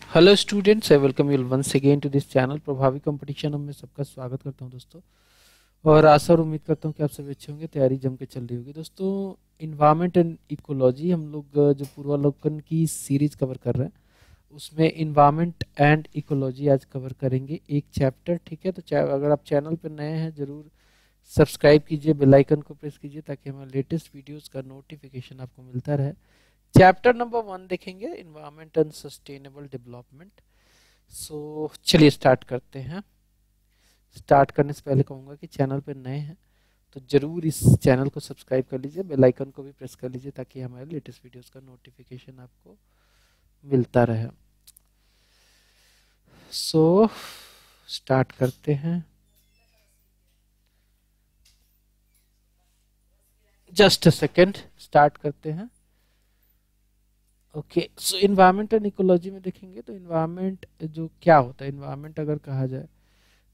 Hello students, I welcome you once again to this channel Prabhavi competition में सबका स्वागत करता हूं दोस्तों। और आशा और उम्मीद करता हूं कि आप सभी अच्छे होंगे, तैयारी जम के चल रही होगी। दोस्तों, इन्वायरमेंट एंड इकोलॉजी हम लोग जो पूर्वावलोकन की सीरीज कवर कर रहे हैं उसमें इन्वायरमेंट एंड इकोलॉजी आज कवर करेंगे एक चैप्टर। ठीक है, तो अगर आप चैनल पर नए हैं जरूर सब्सक्राइब कीजिए, बेल आइकन को प्रेस कीजिए ताकि हमारे लेटेस्ट वीडियोस का नोटिफिकेशन आपको मिलता रहे। चैप्टर नंबर 1 देखेंगे, इन्वायरमेंट एंड सस्टेनेबल डेवलपमेंट। सो चलिए स्टार्ट करते हैं। स्टार्ट करने से पहले कहूँगा कि चैनल पर नए हैं तो जरूर इस चैनल को सब्सक्राइब कर लीजिए, बेल आइकन को भी प्रेस कर लीजिए ताकि हमारे लेटेस्ट वीडियोस का नोटिफिकेशन आपको मिलता रहे। सो स्टार्ट करते हैं। जस्ट अ सेकेंड, स्टार्ट करते हैं। Okay, so environment and ecology में देखेंगे तो इन्वायरमेंट जो क्या होता है, इन्वायरमेंट अगर कहा जाए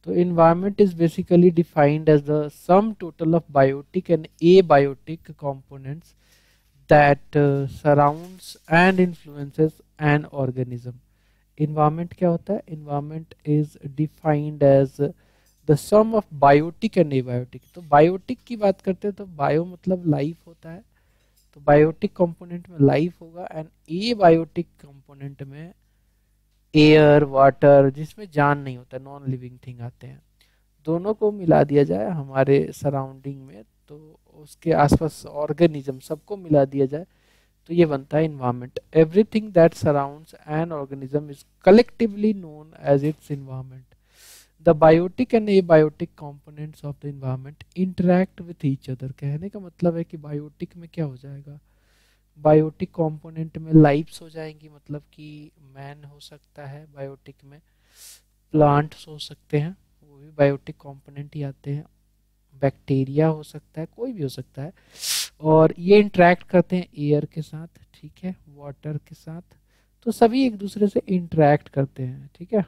तो environment is basically defined as the sum total of biotic and abiotic components that surrounds and influences an organism. Environment क्या होता है? Environment is defined as the sum of biotic and abiotic. तो biotic की बात करते हैं तो bio मतलब life होता है, तो biotic component में life होगा एंड abiotic component में एयर वाटर जिसमें जान नहीं होता, नॉन लिविंग थिंग आते हैं। दोनों को मिला दिया जाए हमारे सराउंडिंग में तो उसके आसपास ऑर्गेनिज्म सबको मिला दिया जाए तो ये बनता है environment. Everything that surrounds an organism is collectively known as its environment. The biotic and abiotic components of the environment interact with each other. कहने का मतलब है कि बायोटिक में क्या हो जाएगा, बायोटिक कंपोनेंट में लाइफ्स हो जाएंगी, मतलब कि मैन हो सकता है बायोटिक में, प्लांट्स हो सकते हैं वो भी बायोटिक कंपोनेंट ही आते हैं, बैक्टीरिया हो सकता है, कोई भी हो सकता है। और ये इंटरेक्ट करते हैं एयर के साथ, ठीक है, वाटर के साथ, तो सभी एक दूसरे से इंटरेक्ट करते हैं। ठीक है।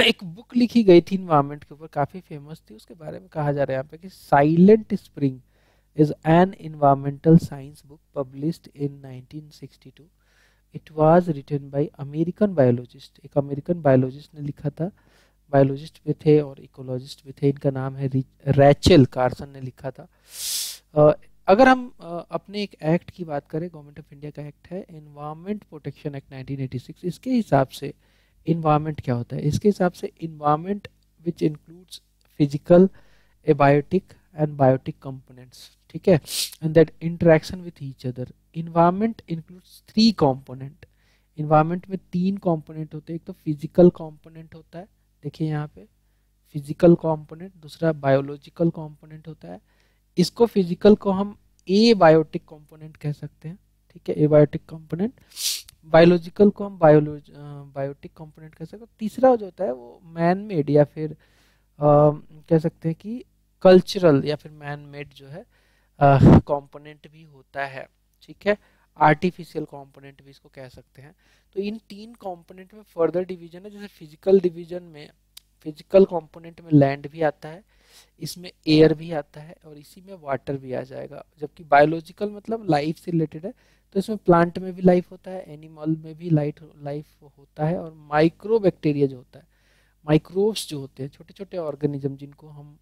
एक बुक लिखी गई थी इन्वायरमेंट के ऊपर, काफी फेमस थी, उसके बारे में कहा जा रहा है यहाँ पे कि silent spring is an environmental science book published in 1962. It was written by American biologist. एक अमेरिकन बायोलॉजिस्ट ने लिखा था, बायोलॉजिस्ट भी थे और इकोलॉजिस्ट भी थे, इनका नाम है रैचल कार्सन ने लिखा था। अगर हम अपने एक एक्ट की बात करें, गवर्नमेंट ऑफ इंडिया का एक्ट है एनवायरमेंट प्रोटेक्शन एक्ट 1986, इसके हिसाब से इन्वायरमेंट क्या होता है, इसके हिसाब से environment which includes physical, abiotic and biotic components, ठीक है, and that interaction with each other. Environment includes three component. Environment में तीन कंपोनेंट होते हैं, एक तो फिजिकल कंपोनेंट होता है, देखिए यहाँ पे फिजिकल कंपोनेंट, दूसरा बायोलॉजिकल कंपोनेंट होता है, इसको फिजिकल को हम ए बायोटिक कंपोनेंट कह सकते हैं, ठीक है, ए बायोटिक कंपोनेंट। बायोलॉजिकल को हम बायोटिक कंपोनेंट कह सकते हैं। तीसरा जो होता है वो मैन मेड या फिर कह सकते हैं कि कल्चरल या फिर मैन मेड जो है कंपोनेंट भी होता है, ठीक है, आर्टिफिशियल कंपोनेंट भी इसको कह सकते हैं। तो इन तीन कंपोनेंट में फर्दर डिवीजन है, जैसे फिजिकल डिवीजन में फिजिकल कंपोनेंट में लैंड भी आता है, इसमें एयर भी आता है और इसी में वाटर भी आ जाएगा। जबकि बायोलॉजिकल मतलब लाइफ से रिलेटेड है, तो इसमें प्लांट में भी लाइफ होता है, एनिमल में भी लाइफ होता है, और माइक्रो बैक्टीरिया जो होता है, माइक्रोब्स जो होते हैं, छोटे छोटे ऑर्गेनिज्म जिनको हम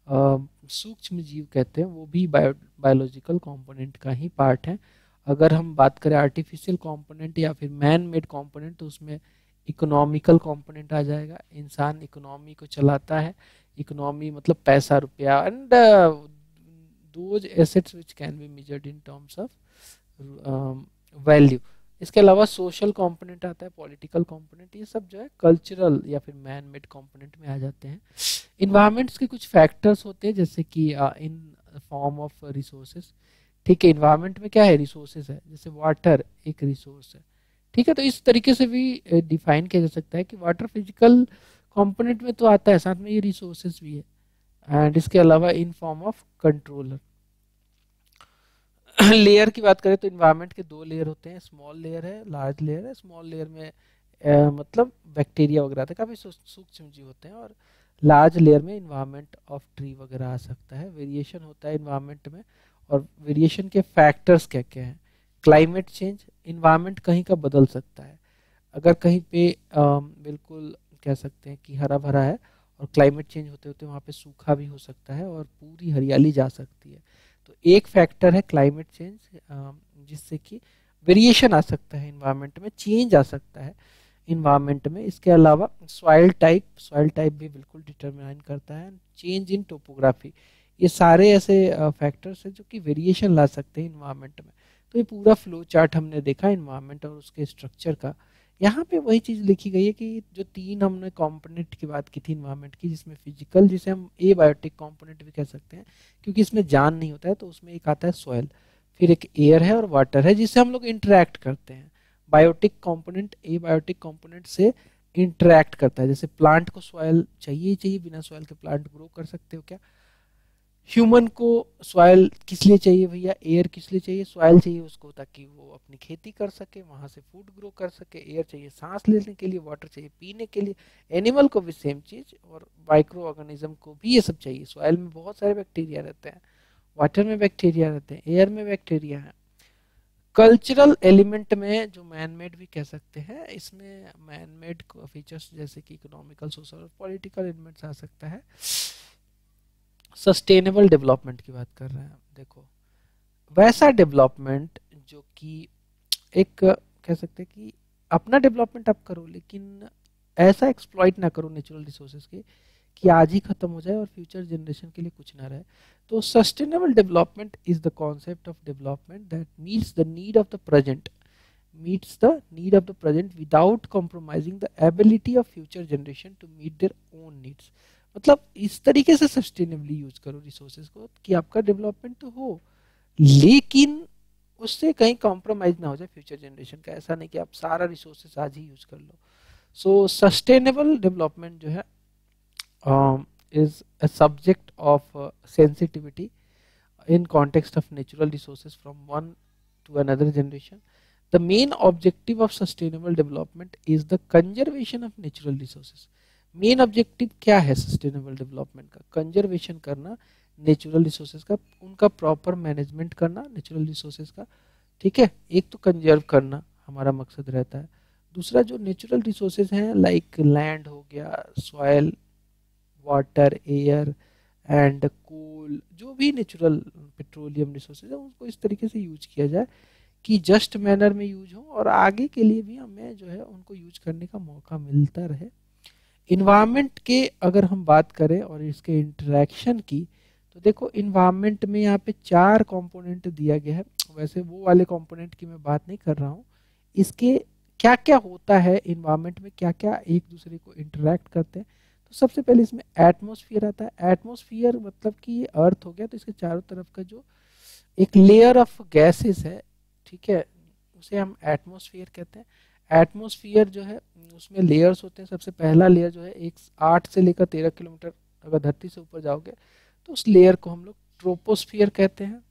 सूक्ष्म जीव कहते हैं, वो भी बायोलॉजिकल कंपोनेंट का ही पार्ट है। अगर हम बात करें आर्टिफिशियल कंपोनेंट या फिर मैन मेड कंपोनेंट, तो उसमें इकोनॉमिकल कंपोनेंट आ जाएगा, इंसान इकोनॉमी को चलाता है, इकोनॉमी मतलब पैसा रुपया, and those assets which can be measured in terms of value. इसके अलावा सोशल कंपोनेंट आता है, पॉलिटिकल कंपोनेंट, ये सब जो है कल्चरल या फिर मैन मेड कंपोनेंट में आ जाते हैं। इन्वायरमेंट्स के कुछ फैक्टर्स होते हैं जैसे कि इन फॉर्म ऑफ रिसोर्सेज, ठीक है, इन्वायरमेंट में क्या है, रिसोर्सेज है, जैसे वाटर एक रिसोर्स है, ठीक है, तो इस तरीके से भी डिफाइन किया जा सकता है कि वाटर फिजिकल कंपोनेंट में तो आता है, साथ में ये रिसोर्सेज भी है। एंड इसके अलावा in form of controller. Layer की बात करें तो इन्वायरमेंट के दो लेयर होते हैं, स्मॉल लेयर है, लार्ज लेयर है। स्मॉल लेयर में मतलब बैक्टीरिया वगैरह आते हैं, काफी सूक्ष्म जीव होते हैं, और लार्ज लेयर में इन्वायरमेंट ऑफ ट्री वगैरह आ सकता है। वेरिएशन होता है इन्वायरमेंट में, और वेरिएशन के फैक्टर्स क्या क्या हैं, क्लाइमेट चेंज, इन्वायरमेंट कहीं का बदल सकता है, अगर कहीं पे बिल्कुल कह सकते हैं कि हरा भरा है और क्लाइमेट चेंज होते होते वहाँ पे सूखा भी हो सकता है और पूरी हरियाली जा सकती है। तो एक फैक्टर है क्लाइमेट चेंज, जिससे कि वेरिएशन आ सकता है इन्वायरमेंट में, चेंज आ सकता है इन्वायरमेंट में। इसके अलावा सॉइल टाइप भी बिल्कुल डिटरमाइन करता है, चेंज इन टोपोग्राफी, ये सारे ऐसे फैक्टर्स हैं जो कि वेरिएशन ला सकते हैं इन्वायरमेंट में। तो ये पूरा फ्लो चार्ट हमने देखा इन्वायरमेंट और उसके स्ट्रक्चर का। यहाँ पे वही चीज़ लिखी गई है कि जो तीन हमने कंपोनेंट की बात की थी इन्वायरमेंट की, जिसमें फिजिकल, जिसे हम एबायोटिक कंपोनेंट भी कह सकते हैं क्योंकि इसमें जान नहीं होता है, तो उसमें एक आता है सॉइल, फिर एक एयर है और वाटर है जिससे हम लोग इंटरेक्ट करते हैं। बायोटिक कंपोनेंट एबायोटिक कंपोनेंट से इंटरेक्ट करता है, जैसे प्लांट को सॉइल चाहिए ही चाहिए, बिना सॉइल के प्लांट ग्रो कर सकते हो क्या? ह्यूमन को सॉइल किस लिए चाहिए भैया? एयर किस लिए चाहिए? सॉइल चाहिए उसको ताकि वो अपनी खेती कर सके, वहां से फूड ग्रो कर सके। एयर चाहिए सांस लेने के लिए, वाटर चाहिए पीने के लिए। एनिमल को भी सेम चीज, और माइक्रो ऑर्गेनिज्म को भी ये सब चाहिए। सॉइल में बहुत सारे बैक्टीरिया रहते हैं, वाटर में बैक्टीरिया रहते हैं, एयर में बैक्टीरिया है। कल्चरल एलिमेंट में जो मैन मेड भी कह सकते हैं, इसमें मैन मेड फीचर्स जैसे कि इकोनॉमिकल, सोशल और पॉलिटिकल एलिमेंट्स आ सकता है। सस्टेनेबल डेवलपमेंट की बात कर रहे हैं, देखो वैसा डेवलपमेंट जो कि एक कह सकते हैं कि अपना डेवलपमेंट आप करो लेकिन ऐसा एक्सप्लॉइट ना करो नेचुरल रिसोर्सेज के कि आज ही खत्म हो जाए और फ्यूचर जनरेशन के लिए कुछ ना रहे। तो sustainable development is the concept of development that meets the need of the present, without compromising the ability of future generation to meet their own needs। मतलब इस तरीके से सस्टेनेबली यूज करो रिसोर्सेज को कि आपका डेवलपमेंट तो हो लेकिन उससे कहीं कॉम्प्रोमाइज ना हो जाए फ्यूचर जनरेशन का। ऐसा नहीं कि आप सारा रिसोर्सेज आज ही यूज कर लो। सो सस्टेनेबल डेवलपमेंट जो है is a subject of sensitivity in context of natural resources from one to another generation। The main objective of sustainable development is the conservation of natural resources। Main objective क्या है sustainable development का? Conservation करना natural resources का, उनका proper management करना natural resources का। ठीक है, एक तो कंजर्व करना हमारा मकसद रहता है, दूसरा जो नेचुरल रिसोर्सेज हैं लाइक लैंड हो गया, soil, water, air and coal, जो भी नेचुरल पेट्रोलियम रिसोर्सेज है उनको इस तरीके से यूज किया जाए कि जस्ट मैनर में यूज हो और आगे के लिए भी हमें जो है उनको यूज करने का मौका मिलता रहे। इन्वायरमेंट के अगर हम बात करें और इसके इंटरेक्शन की, तो देखो इन्वायरमेंट में यहाँ पे 4 कंपोनेंट दिया गया है। वैसे वो वाले कंपोनेंट की मैं बात नहीं कर रहा हूँ, इसके क्या क्या होता है इन्वायरमेंट में, क्या क्या एक दूसरे को इंटरेक्ट करते हैं। तो सबसे पहले इसमें एटमॉस्फेयर आता है। एटमॉस्फेयर मतलब कि ये अर्थ हो गया, तो इसके चारों तरफ का जो एक लेयर ऑफ गैसेस है, ठीक है, उसे हम एटमॉस्फेयर कहते हैं। एटमॉस्फेयर जो है उसमें लेयर्स होते हैं। सबसे पहला लेयर जो है एक 8 से लेकर 13 किलोमीटर अगर धरती से ऊपर जाओगे तो उस लेयर को हम लोग ट्रोपोस्फियर कहते हैं।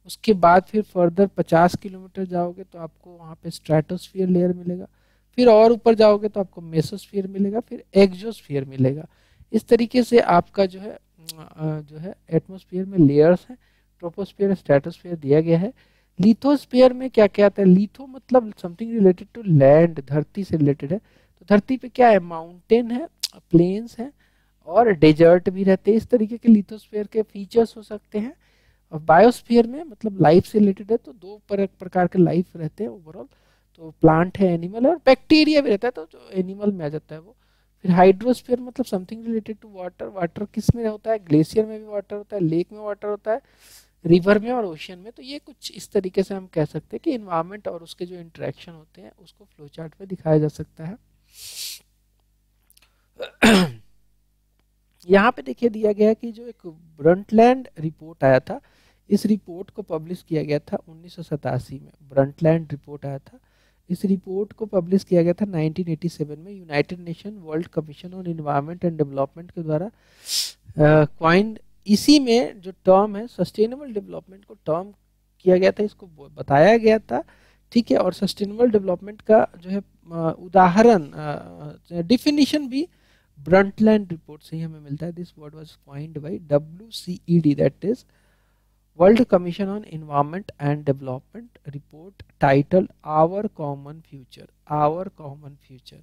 उसके बाद फिर फर्दर 50 किलोमीटर जाओगे तो आपको वहाँ पे स्ट्रेटोस्फियर लेयर मिलेगा। फिर और ऊपर जाओगे तो आपको मेसोस्फियर मिलेगा, फिर एक्सोस्फियर मिलेगा। इस तरीके से आपका जो है एटमॉस्फेयर में लेयर्स हैं। ट्रोपोस्फियर, स्ट्रेटोस्फियर दिया गया है। लिथोस्फीयर में क्या क्या आता है? लिथो मतलब समथिंग रिलेटेड टू लैंड, धरती से रिलेटेड है। तो धरती पे क्या है? माउंटेन है, प्लेन्स है और डेजर्ट भी रहते हैं। इस तरीके के लिथोस्फीयर के फीचर्स हो सकते हैं। और बायोस्फीयर में मतलब लाइफ से रिलेटेड है, तो 2 प्रकार के लाइफ रहते हैं ओवरऑल। तो प्लांट है, एनिमल है और बैक्टीरिया भी रहता है, तो जो एनिमल में आ जाता है वो। फिर हाइड्रोस्फीयर मतलब something related to water. Water किस में होता है? ग्लेशियर में भी वाटर होता है, लेक में वाटर होता है, रिवर में और ओशियन में। तो ये कुछ इस तरीके से हम कह सकते हैं कि इन्वायरमेंट और उसके जो इंटरेक्शन होते हैं उसको फ्लो चार्ट में दिखाया जा सकता है। यहाँ पे देखिए दिया गया कि जो एक ब्रंटलैंड रिपोर्ट आया था, इस रिपोर्ट को पब्लिश किया गया था 1987 में। ब्रंटलैंड रिपोर्ट आया था, इस रिपोर्ट को पब्लिश किया गया था 1987 में United nation world commission on environment and development के द्वारा क्वाइंड। इसी में जो टर्म है सस्टेनेबल डेवलपमेंट को टर्म किया गया था, इसको बताया गया था। ठीक है, और सस्टेनेबल डेवलपमेंट का जो है उदाहरण डिफिनीशन भी ब्रंटलैंड रिपोर्ट से ही हमें मिलता है। This word was coined by WCED, that is world commission on environment and development report titled our common future, our common future,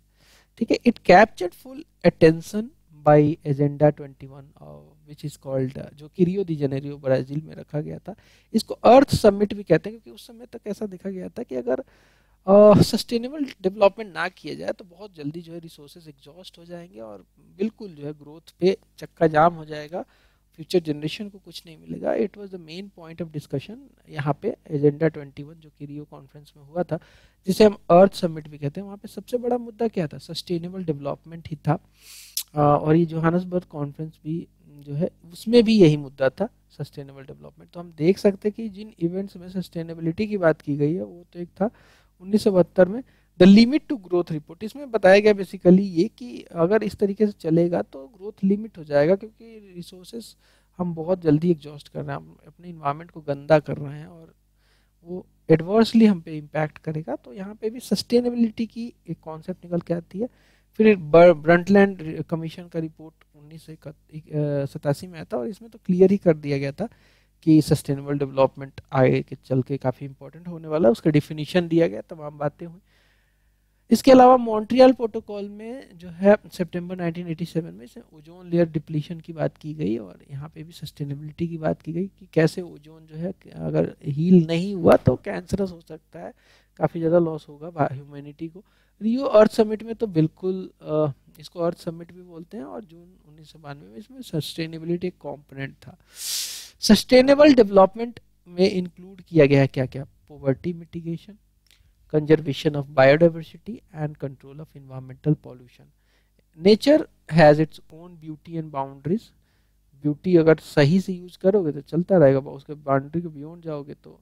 ठीक है। It captured full attention by agenda 21 which is called, जो कि रियो de Janeiro Brazil में रखा गया था। इसको अर्थ Summit भी कहते हैं, क्योंकि उस समय तक ऐसा देखा गया था कि अगर सस्टेनेबल डेवलपमेंट ना किया जाए तो बहुत जल्दी जो है रिसोर्सेज एग्जॉस्ट हो जाएंगे और बिल्कुल जो है ग्रोथ पे चक्का जाम हो जाएगा, फ्यूचर जनरेशन को कुछ नहीं मिलेगा। It was the main point of discussion यहाँ पे एजेंडा 21 जो कि रियो कॉन्फ्रेंस में हुआ था, जिसे हम अर्थ समिट भी कहते हैं। वहाँ पे सबसे बड़ा मुद्दा क्या था? सस्टेनेबल डेवलपमेंट ही था। और ये जोहानसबर्ग कॉन्फ्रेंस भी जो है उसमें भी यही मुद्दा था, सस्टेनेबल डेवलपमेंट। तो हम देख सकते हैं कि जिन इवेंट्स में सस्टेनेबिलिटी की बात की गई है वो तो एक था 1972 में the limit to growth report. इसमें बताया गया बेसिकली ये कि अगर इस तरीके से चलेगा तो ग्रोथ लिमिट हो जाएगा, क्योंकि रिसोर्सेस हम बहुत जल्दी एग्जॉस्ट कर रहे हैं, हम अपने इन्वायरमेंट को गंदा कर रहे हैं और वो एडवर्सली हम पे इम्पैक्ट करेगा। तो यहाँ पे भी सस्टेनेबिलिटी की एक कॉन्सेप्ट निकल के आती है। फिर ब्रंटलैंड कमीशन का रिपोर्ट 1987 में आया था और इसमें तो क्लियर ही कर दिया गया था कि सस्टेनेबल डेवलपमेंट आगे के चल के काफ़ी इंपॉर्टेंट होने वाला है, उसका डिफिनीशन दिया गया, तमाम बातें हुई। इसके अलावा मॉन्ट्रियल प्रोटोकॉल में जो है सितंबर 1987 में ओजोन लेयर डिप्लीशन की बात की गई और यहाँ पे भी सस्टेनेबिलिटी की बात की गई कि कैसे ओजोन जो है अगर हील नहीं हुआ तो कैंसरस हो सकता है, काफ़ी ज़्यादा लॉस होगा ह्यूमैनिटी को। रियो अर्थ समिट में तो बिल्कुल इसको अर्थ समिट भी बोलते हैं और जून 1992 में इसमें सस्टेनेबिलिटी एक कॉम्पोनेंट था। सस्टेनेबल डेवलपमेंट में इंक्लूड किया गया है क्या क्या? Poverty mitigation, conservation of biodiversity and control of environmental pollution. Nature has its own beauty and boundaries. Beauty अगर सही से यूज करोगे तो चलता रहेगा, उसके बाउंड्री को बियॉन्ड जाओगे तो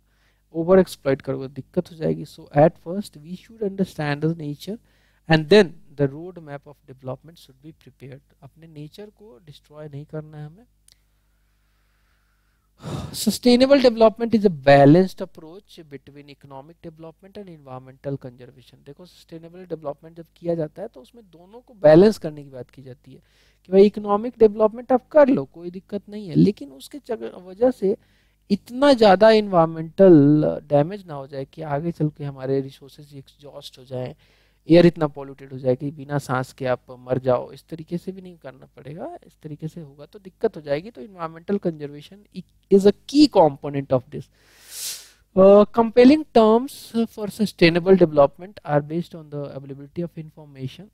ओवर एक्सप्लॉइट करोगे, दिक्कत हो जाएगी। So at first we should understand the nature and then the road map of development should be prepared. अपने नेचर को डिस्ट्रॉय नहीं करना है हमें। Sustainable development is a balanced approach between economic development and environmental conservation. देखो sustainable development जब किया जाता है तो उसमें दोनों को बैलेंस करने की बात की जाती है कि भाई इकोनॉमिक डेवलपमेंट आप कर लो, कोई दिक्कत नहीं है, लेकिन उसके वजह से इतना ज़्यादा इन्वायरमेंटल डैमेज ना हो जाए कि आगे चल के हमारे रिसोर्सेज एग्जॉस्ट हो जाए, एयर इतना पॉल्यूटेड हो जाए कि बिना सांस के आप मर जाओ। इस तरीके से भी नहीं करना पड़ेगा, इस तरीके से होगा तो दिक्कत हो जाएगी। तो environmental conservation is a key component of this. Compelling terms for sustainable development are based on the availability of information.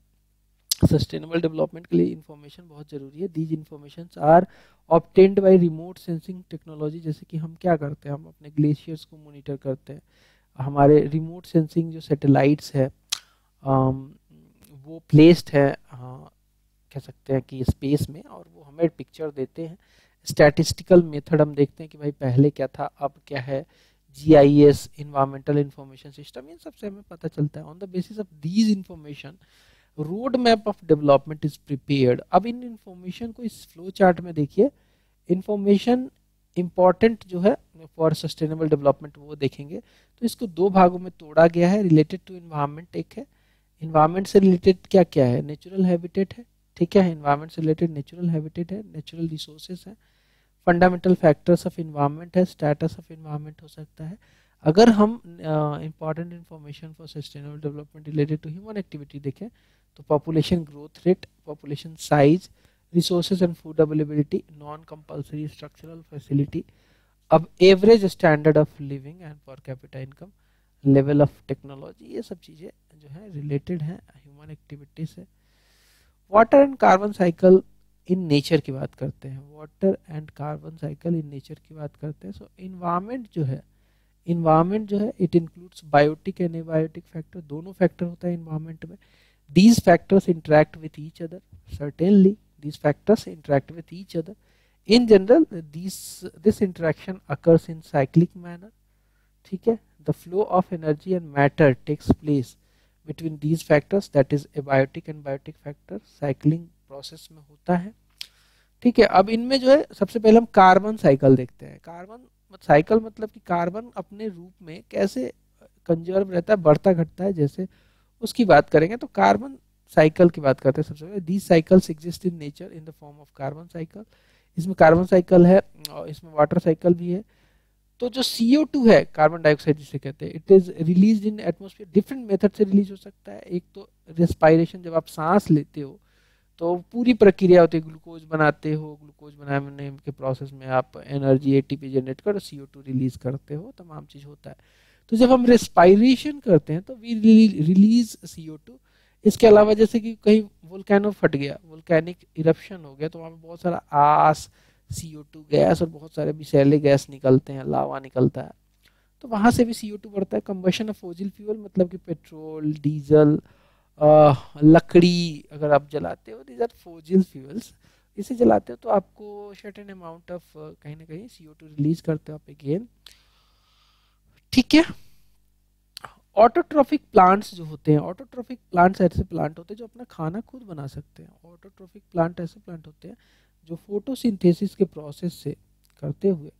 Sustainable development के लिए इंफॉर्मेशन बहुत जरूरी है। These information are obtained by remote sensing technology. जैसे कि हम क्या करते हैं, हम अपने ग्लेशियर्स को मॉनिटर करते हैं, हमारे रिमोट सेंसिंग जो सैटेलाइट्स है वो प्लेस्ड है कह सकते हैं कि स्पेस में, और वो हमें पिक्चर देते हैं। स्टैटिस्टिकल मेथड हम देखते हैं कि भाई पहले क्या था अब क्या है, जीआईएस, इन्वायरमेंटल इंफॉर्मेशन सिस्टम, इन सबसे हमें पता चलता है। On the basis of these information road map of development is prepared. अब इन इंफॉर्मेशन को इस फ्लो चार्ट में देखिए, इंफॉर्मेशन इंपॉर्टेंट जो है फॉर सस्टेनेबल डेवलपमेंट वो देखेंगे तो इसको दो भागों में तोड़ा गया है। रिलेटेड टू इन्वायरमेंट एक है, इन्वायरमेंट से रिलेटेड क्या क्या है, नेचुरल हैबिटेट है, ठीक है, इन्वायरमेंट से रिलेटेड नेचुरल हैबिटेट है, नेचुरल रिसोर्सेज है, फंडामेंटल फैक्टर्स ऑफ इन्वायरमेंट है, स्टेटस ऑफ इन्वायरमेंट हो सकता है। अगर हम important information for sustainable development related to human activity देखें तो population growth rate, population size, resources and food availability, non compulsory structural facility, अब average standard of living and per capita income, level of technology, ये सब चीज़ें जो है related हैं human activity से। Water and carbon cycle in nature की बात करते हैं, water and carbon cycle in nature की बात करते हैं। सो इन्वायरमेंट जो है it includes biotic and abiotic factor, दोनों फैक्टर होता है इन्वायरमेंट में। These factors interact with each other. Certainly, these factors interact with each other. In general, this interaction occurs in cyclic manner. ठीक है, the flow of energy and matter takes place between these factors, that is abiotic and biotic factor, cycling process में होता है। ठीक है, अब इनमें जो है सबसे पहले हम कार्बन साइकिल देखते हैं। कार्बन साइकिल मतलब कि कार्बन अपने रूप में कैसे कंजर्व रहता है, बढ़ता घटता है, जैसे उसकी बात करेंगे तो कार्बन साइकिल की बात करते हैं। सबसे पहले these cycles exist in nature in the form of carbon cycle. इसमें कार्बन साइकिल है और इसमें वाटर साइकिल भी है। तो जो CO2 है, कार्बन डाइऑक्साइड जिसे कहते हैं, it is release in atmosphere different method से रिलीज हो सकता है। एक तो रेस्पायरेशन, जब आप सांस लेते हो तो पूरी प्रक्रिया होती है, ग्लूकोज बनाते हो, ग्लूकोज बनाने के प्रोसेस में आप एनर्जी एटीपी जनरेट कर CO2 रिलीज करते हो, तमाम चीज होता है। तो जब हम रेस्पायरेशन करते हैं तो वी रिलीज CO2। इसके अलावा जैसे कि कहीं वोल्केनो फट गया, वोल्केनिक इरप्शन हो गया, तो वहाँ पे बहुत सारा आस, CO2 गैस और बहुत सारे विषैले गैस निकलते हैं, लावा निकलता है, तो वहां से भी CO2 बढ़ता है। कंबशन ऑफ फॉसिल फ्यूल मतलब कि पेट्रोल, डीजल, लकड़ी अगर आप जलाते हो, दीज आर फॉसिल फ्यूल्स, इसे जलाते हो तो आपको सर्टेन अमाउंट ऑफ कहीं ना कहीं CO2 रिलीज करते हो आप अगेन। ठीक है। ऑटोट्रॉफिक प्लांट्स जो होते हैं, ऑटोट्रॉफिक प्लांट्स ऐसे प्लांट होते हैं जो अपना खाना खुद बना सकते हैं। ऑटोट्रॉफिक प्लांट ऐसे प्लांट होते हैं जो फोटोसिंथेसिस के प्रोसेस से करते हुए,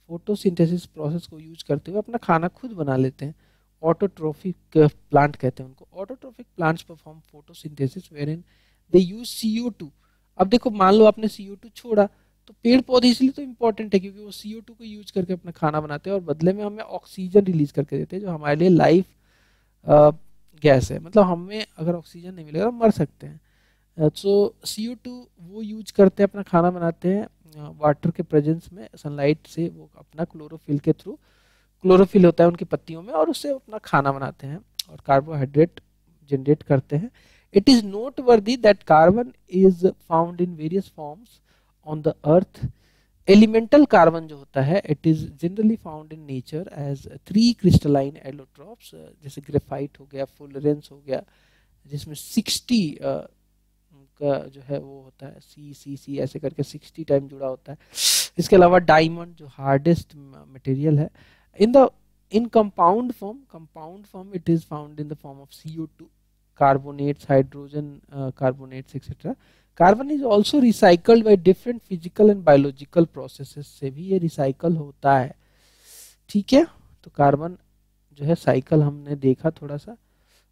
फोटोसिंथेसिस प्रोसेस को यूज करते हुए अपना खाना खुद बना लेते हैं। ऑटोट्रॉफिक प्लांट कहते हैं उनको। Autotrophic plants perform photosynthesis wherein they use CO2। अब देखो, मान लो आपने CO2 छोड़ा, तो पेड़ पौधे इसलिए तो इम्पोर्टेंट है क्योंकि वो CO2 को यूज करके अपना खाना बनाते हैं और बदले में हमें ऑक्सीजन रिलीज करके देते हैं, जो हमारे लिए लाइफ गैस है। मतलब हमें अगर ऑक्सीजन नहीं मिलेगा तो मर सकते हैं। सो CO2 वो यूज करते हैं, अपना खाना बनाते हैं वाटर के प्रेजेंस में, सनलाइट से वो अपना क्लोरोफिल के थ्रू, क्लोरोफिल होता है उनकी पत्तियों में, और उससे अपना खाना बनाते हैं और कार्बोहाइड्रेट जनरेट करते हैं। It is noteworthy that carbon is found in various forms on the earth. Elemental carbon जो होता है, it is generally found in nature as 3 crystalline allotropes, जैसे ग्रेफाइट हो गया, फुलरेंस हो गया, जिसमें 60 का जो है वो होता है, सी ऐसे करके 60 टाइम जुड़ा होता है। इसके अलावा डायमंड जो हार्डेस्ट मटेरियल है, in the in compound form it is found in the form of CO2, carbonates, hydrogen carbonates etcetera. Carbon is also recycled by different physical and biological processes से भी ये रिसाइकल होता है। ठीक है। तो कार्बन जो है साइकिल हमने देखा थोड़ा सा।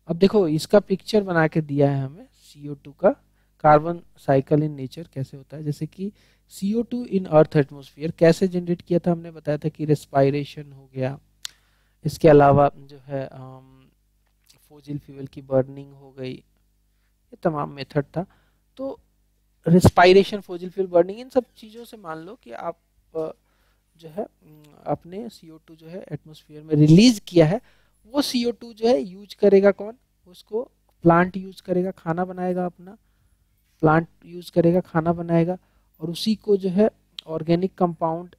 अब देखो इसका पिक्चर बना के दिया है हमें CO2 का, कार्बन साइकिल इन नेचर कैसे होता है। जैसे कि CO2 इन अर्थ एटमोस्फियर कैसे जनरेट किया था, हमने बताया था कि रेस्पायरेशन हो गया, इसके अलावा जो है फॉसिल फ्यूल की बर्निंग हो गई, ये तमाम मेथड था। तो रेस्पायरेशन, फॉसिल फ्यूल बर्निंग, इन सब चीज़ों से मान लो कि आप जो है अपने CO2 जो है एटमोस्फियर में रिलीज किया है, वो CO2 जो है यूज करेगा कौन, उसको प्लांट यूज करेगा, खाना बनाएगा अपना, प्लांट यूज करेगा, खाना बनाएगा, और उसी को जो है ऑर्गेनिक कंपाउंड,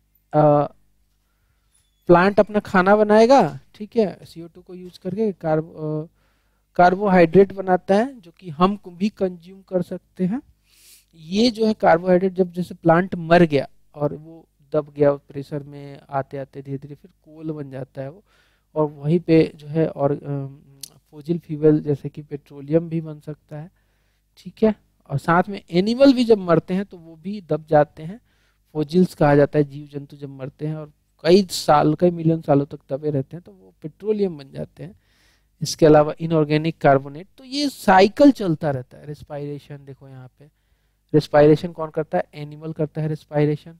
प्लांट अपना खाना बनाएगा, ठीक है, CO2 को यूज करके कार्बोहाइड्रेट बनाता है जो कि हम भी कंज्यूम कर सकते हैं। ये जो है कार्बोहाइड्रेट, जब जैसे प्लांट मर गया और वो दब गया प्रेशर में आते आते धीरे धीरे, फिर कोल बन जाता है वो, और वहीं पे जो है और फॉसिल फ्यूल जैसे कि पेट्रोलियम भी बन सकता है। ठीक है। और साथ में एनिमल भी जब मरते हैं तो वो भी दब जाते हैं, फोजिल्स कहा जाता है, जीव जंतु जब मरते हैं और कई साल, कई मिलियन सालों तक दबे रहते हैं तो वो पेट्रोलियम बन जाते हैं। इसके अलावा इनऑर्गेनिक कार्बोनेट, तो ये साइकिल चलता रहता है। रेस्पायरेशन देखो यहाँ पे, रेस्पायरेशन कौन करता है, एनिमल करता है रेस्पायरेशन।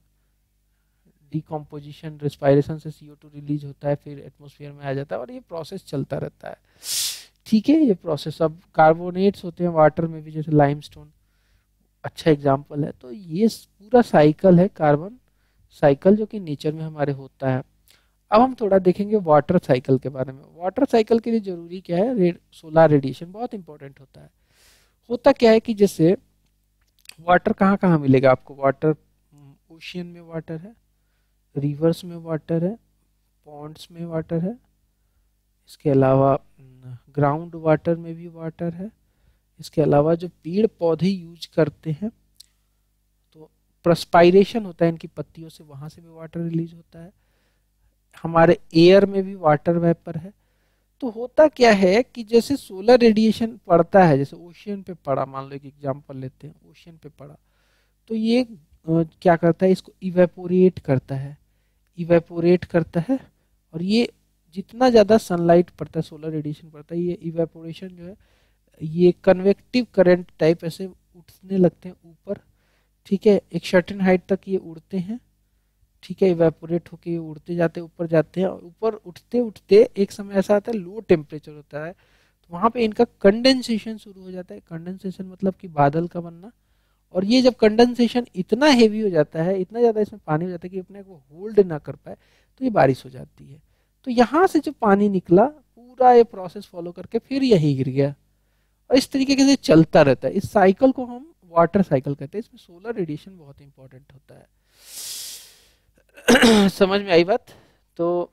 डिकम्पोजिशन, रेस्पायरेशन से CO2 रिलीज होता है, फिर एटमोस्फेयर में आ जाता है, और ये प्रोसेस चलता रहता है। ठीक है, ये प्रोसेस। अब कार्बोनेट्स होते हैं वाटर में भी, जैसे लाइमस्टोन अच्छा एग्जाम्पल है। तो ये पूरा साइकिल है, कार्बन साइकिल, जो कि नेचर में हमारे होता है। अब हम थोड़ा देखेंगे वाटर साइकिल के बारे में। वाटर साइकिल के लिए जरूरी क्या है, सोलर रेडिएशन बहुत इंपॉर्टेंट होता है। होता क्या है कि जैसे वाटर कहाँ कहाँ मिलेगा आपको, वाटर ओशियन में वाटर है, रिवर्स में वाटर है, पॉन्ड्स में वाटर है, इसके अलावा ग्राउंड वाटर में भी वाटर है। इसके अलावा जो पेड़ पौधे यूज करते हैं, तो प्रस्पाइरेशन होता है इनकी पत्तियों से, वहां से भी वाटर रिलीज होता है। हमारे एयर में भी वाटर वेपर है। तो होता क्या है कि जैसे सोलर रेडिएशन पड़ता है, जैसे ओशियन पे पड़ा, मान लो एक एग्जांपल लेते हैं, ओशियन पे पड़ा, तो ये क्या करता है, इसको इवेपोरेट करता है, इवेपोरेट करता है। और ये जितना ज़्यादा सनलाइट पड़ता है, सोलर रेडिएशन पड़ता है, ये इवेपोरेशन जो है, ये कन्वेक्टिव करंट टाइप ऐसे उठने लगते हैं ऊपर। ठीक है, एक सर्टेन हाइट तक ये उड़ते हैं, ठीक है, इवेपोरेट होके उड़ते जाते हैं, ऊपर जाते हैं, और ऊपर उठते उठते एक समय ऐसा आता है लो टेम्परेचर होता है, तो वहां पे इनका कंडेंसेशन शुरू हो जाता है। कंडेंसेशन मतलब कि बादल का बनना। और ये जब कंडेंसेशन इतना हेवी हो जाता है, इतना ज़्यादा इसमें पानी हो जाता है कि अपने को होल्ड ना कर पाए, तो ये बारिश हो जाती है। तो यहाँ से जो पानी निकला पूरा ये प्रोसेस फॉलो करके फिर यही गिर गया, और इस तरीके से चलता रहता है। इस साइकिल को हम वाटर साइकिल कहते हैं। इसमें सोलर रेडिएशन बहुत इंपॉर्टेंट होता है। समझ में आई बात? तो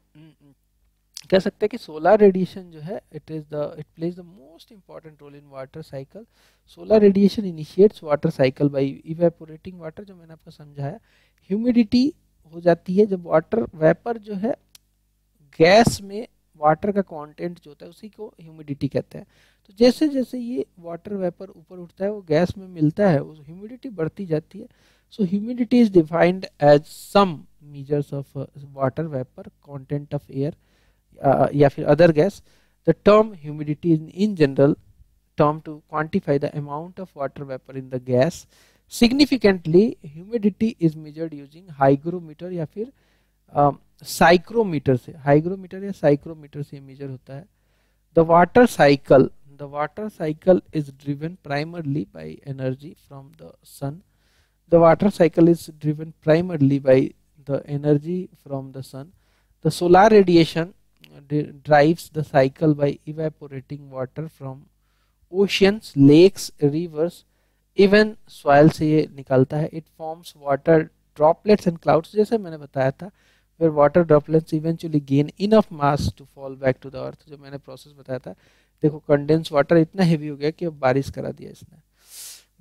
कह सकते हैं कि सोलर रेडिएशन जो है it plays the most important role in water cycle. Solar radiation initiates water cycle by evaporating water, जो मैंने आपको समझाया। ह्यूमिडिटी हो जाती है जब वाटर वेपर जो है गैस में, वाटर का कंटेंट जो होता है उसी को ह्यूमिडिटी कहते हैं। तो जैसे जैसे ये वाटर वेपर ऊपर उठता है, वो गैस में मिलता है, उस ह्यूमिडिटी बढ़ती जाती है। So humidity is defined as some measures of water vapor content of air या फिर other gas. The term humidity is in general term to quantify the amount of water vapor in the gas. Significantly, humidity is measured using hygrometer या फिर psychrometer से। Hygrometer या psychrometer से major होता है। The water cycle is driven primarily by energy from the sun. The water cycle is driven primarily by the energy from the sun. The solar radiation drives the cycle by evaporating water from oceans, lakes, rivers, even soil से ये निकलता है. It forms water droplets and clouds, जैसे मैंने बताया था, where water droplets eventually gain enough mass to fall back to the earth. जो मैंने प्रोसेस बताया था, देखो कंडेंस वाटर इतना हेवी हो गया कि अब बारिश करा दिया इसने.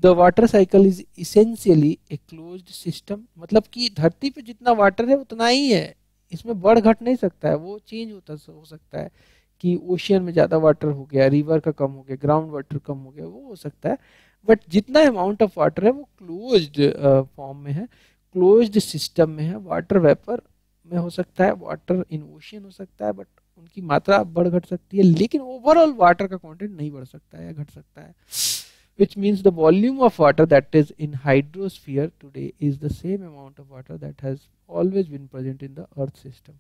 The water cycle is essentially a closed system. मतलब कि धरती पे जितना वाटर है उतना ही है, इसमें बढ़ घट नहीं सकता है, वो चेंज हो सकता है कि ओशियन में ज़्यादा वाटर हो गया, रिवर का कम हो गया, ग्राउंड वाटर कम हो गया, वो हो सकता है। बट जितना अमाउंट ऑफ वाटर है वो क्लोज्ड फॉर्म में है, क्लोज्ड सिस्टम में है। वाटर वेपर में हो सकता है, वाटर इन ओशियन हो सकता है, बट उनकी मात्रा बढ़ घट सकती है, लेकिन ओवरऑल वाटर का कंटेंट नहीं बढ़ सकता है या घट सकता है। Which means the volume of water that is in hydrosphere today is the same amount of water that has always been present in the earth system.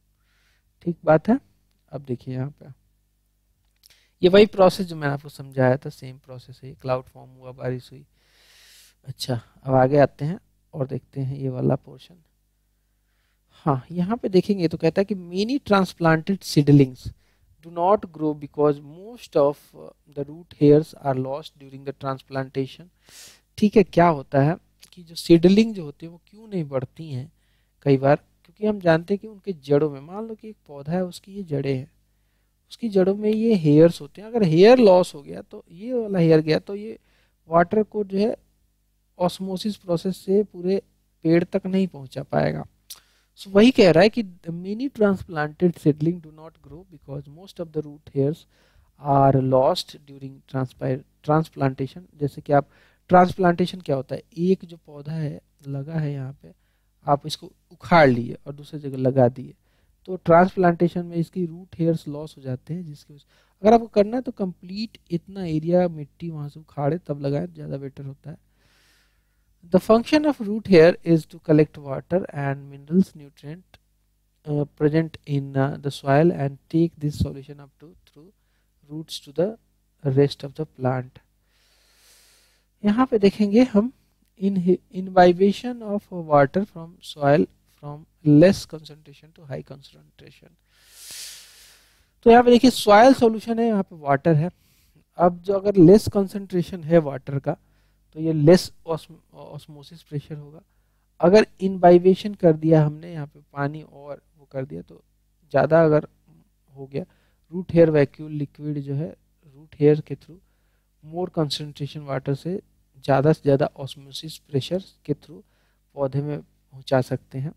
ठीक बात है। अब देखिए यहाँ पे ये वही प्रोसेस जो मैंने आपको समझाया था, सेम प्रोसेस है। क्लाउड फॉर्म हुआ, बारिश हुई। अच्छा, अब आगे आते हैं और देखते हैं ये वाला पोर्शन। हाँ, यहाँ पे देखेंगे तो कहता है कि many transplanted seedlings do not grow because most of the root hairs are lost during the transplantation. ठीक है, क्या होता है कि जो सीडलिंग जो होती है वो क्यों नहीं बढ़ती हैं कई बार, क्योंकि हम जानते हैं कि उनके जड़ों में, मान लो कि एक पौधा है, उसकी ये जड़ें हैं, उसकी जड़ों में ये हेयर्स होते हैं। अगर हेयर लॉस हो गया तो ये वाला हेयर गया तो ये वाटर को जो है ऑस्मोसिस प्रोसेस से पूरे पेड़ तक नहीं पहुंचा पाएगा। So, वही कह रहा है कि many transplanted seedling do not grow because most of the root hairs are lost during transplantation. जैसे कि आप ट्रांसप्लांटेशन क्या होता है, एक जो पौधा है लगा है यहाँ पे, आप इसको उखाड़ लिए और दूसरी जगह लगा दिए, तो ट्रांसप्लांटेशन में इसकी रूट हेयर्स लॉस हो जाते हैं, जिसकी अगर आपको करना है तो कंप्लीट इतना एरिया मिट्टी वहाँ से उखाड़े तब लगाए, ज़्यादा बेटर होता है। The function of root hair is to collect water and minerals, nutrient present in the soil and take this solution up to through roots to the rest of the plant. यहाँ पे देखेंगे हम imbibation of water from soil from less concentration to high concentration. तो यहाँ पे देखिए soil solution है, यहाँ पे water है। अब जो अगर less concentration है water का तो ये लेस ऑस्मोसिस प्रेशर होगा। अगर इनबाइवेशन कर दिया हमने यहाँ पे पानी और वो कर दिया तो ज़्यादा अगर हो गया, रूट हेयर वैक्यूल लिक्विड जो है रूट हेयर के थ्रू मोर कंसंट्रेशन वाटर से ज़्यादा ऑस्मोसिस प्रेशर के थ्रू पौधे में पहुँचा सकते हैं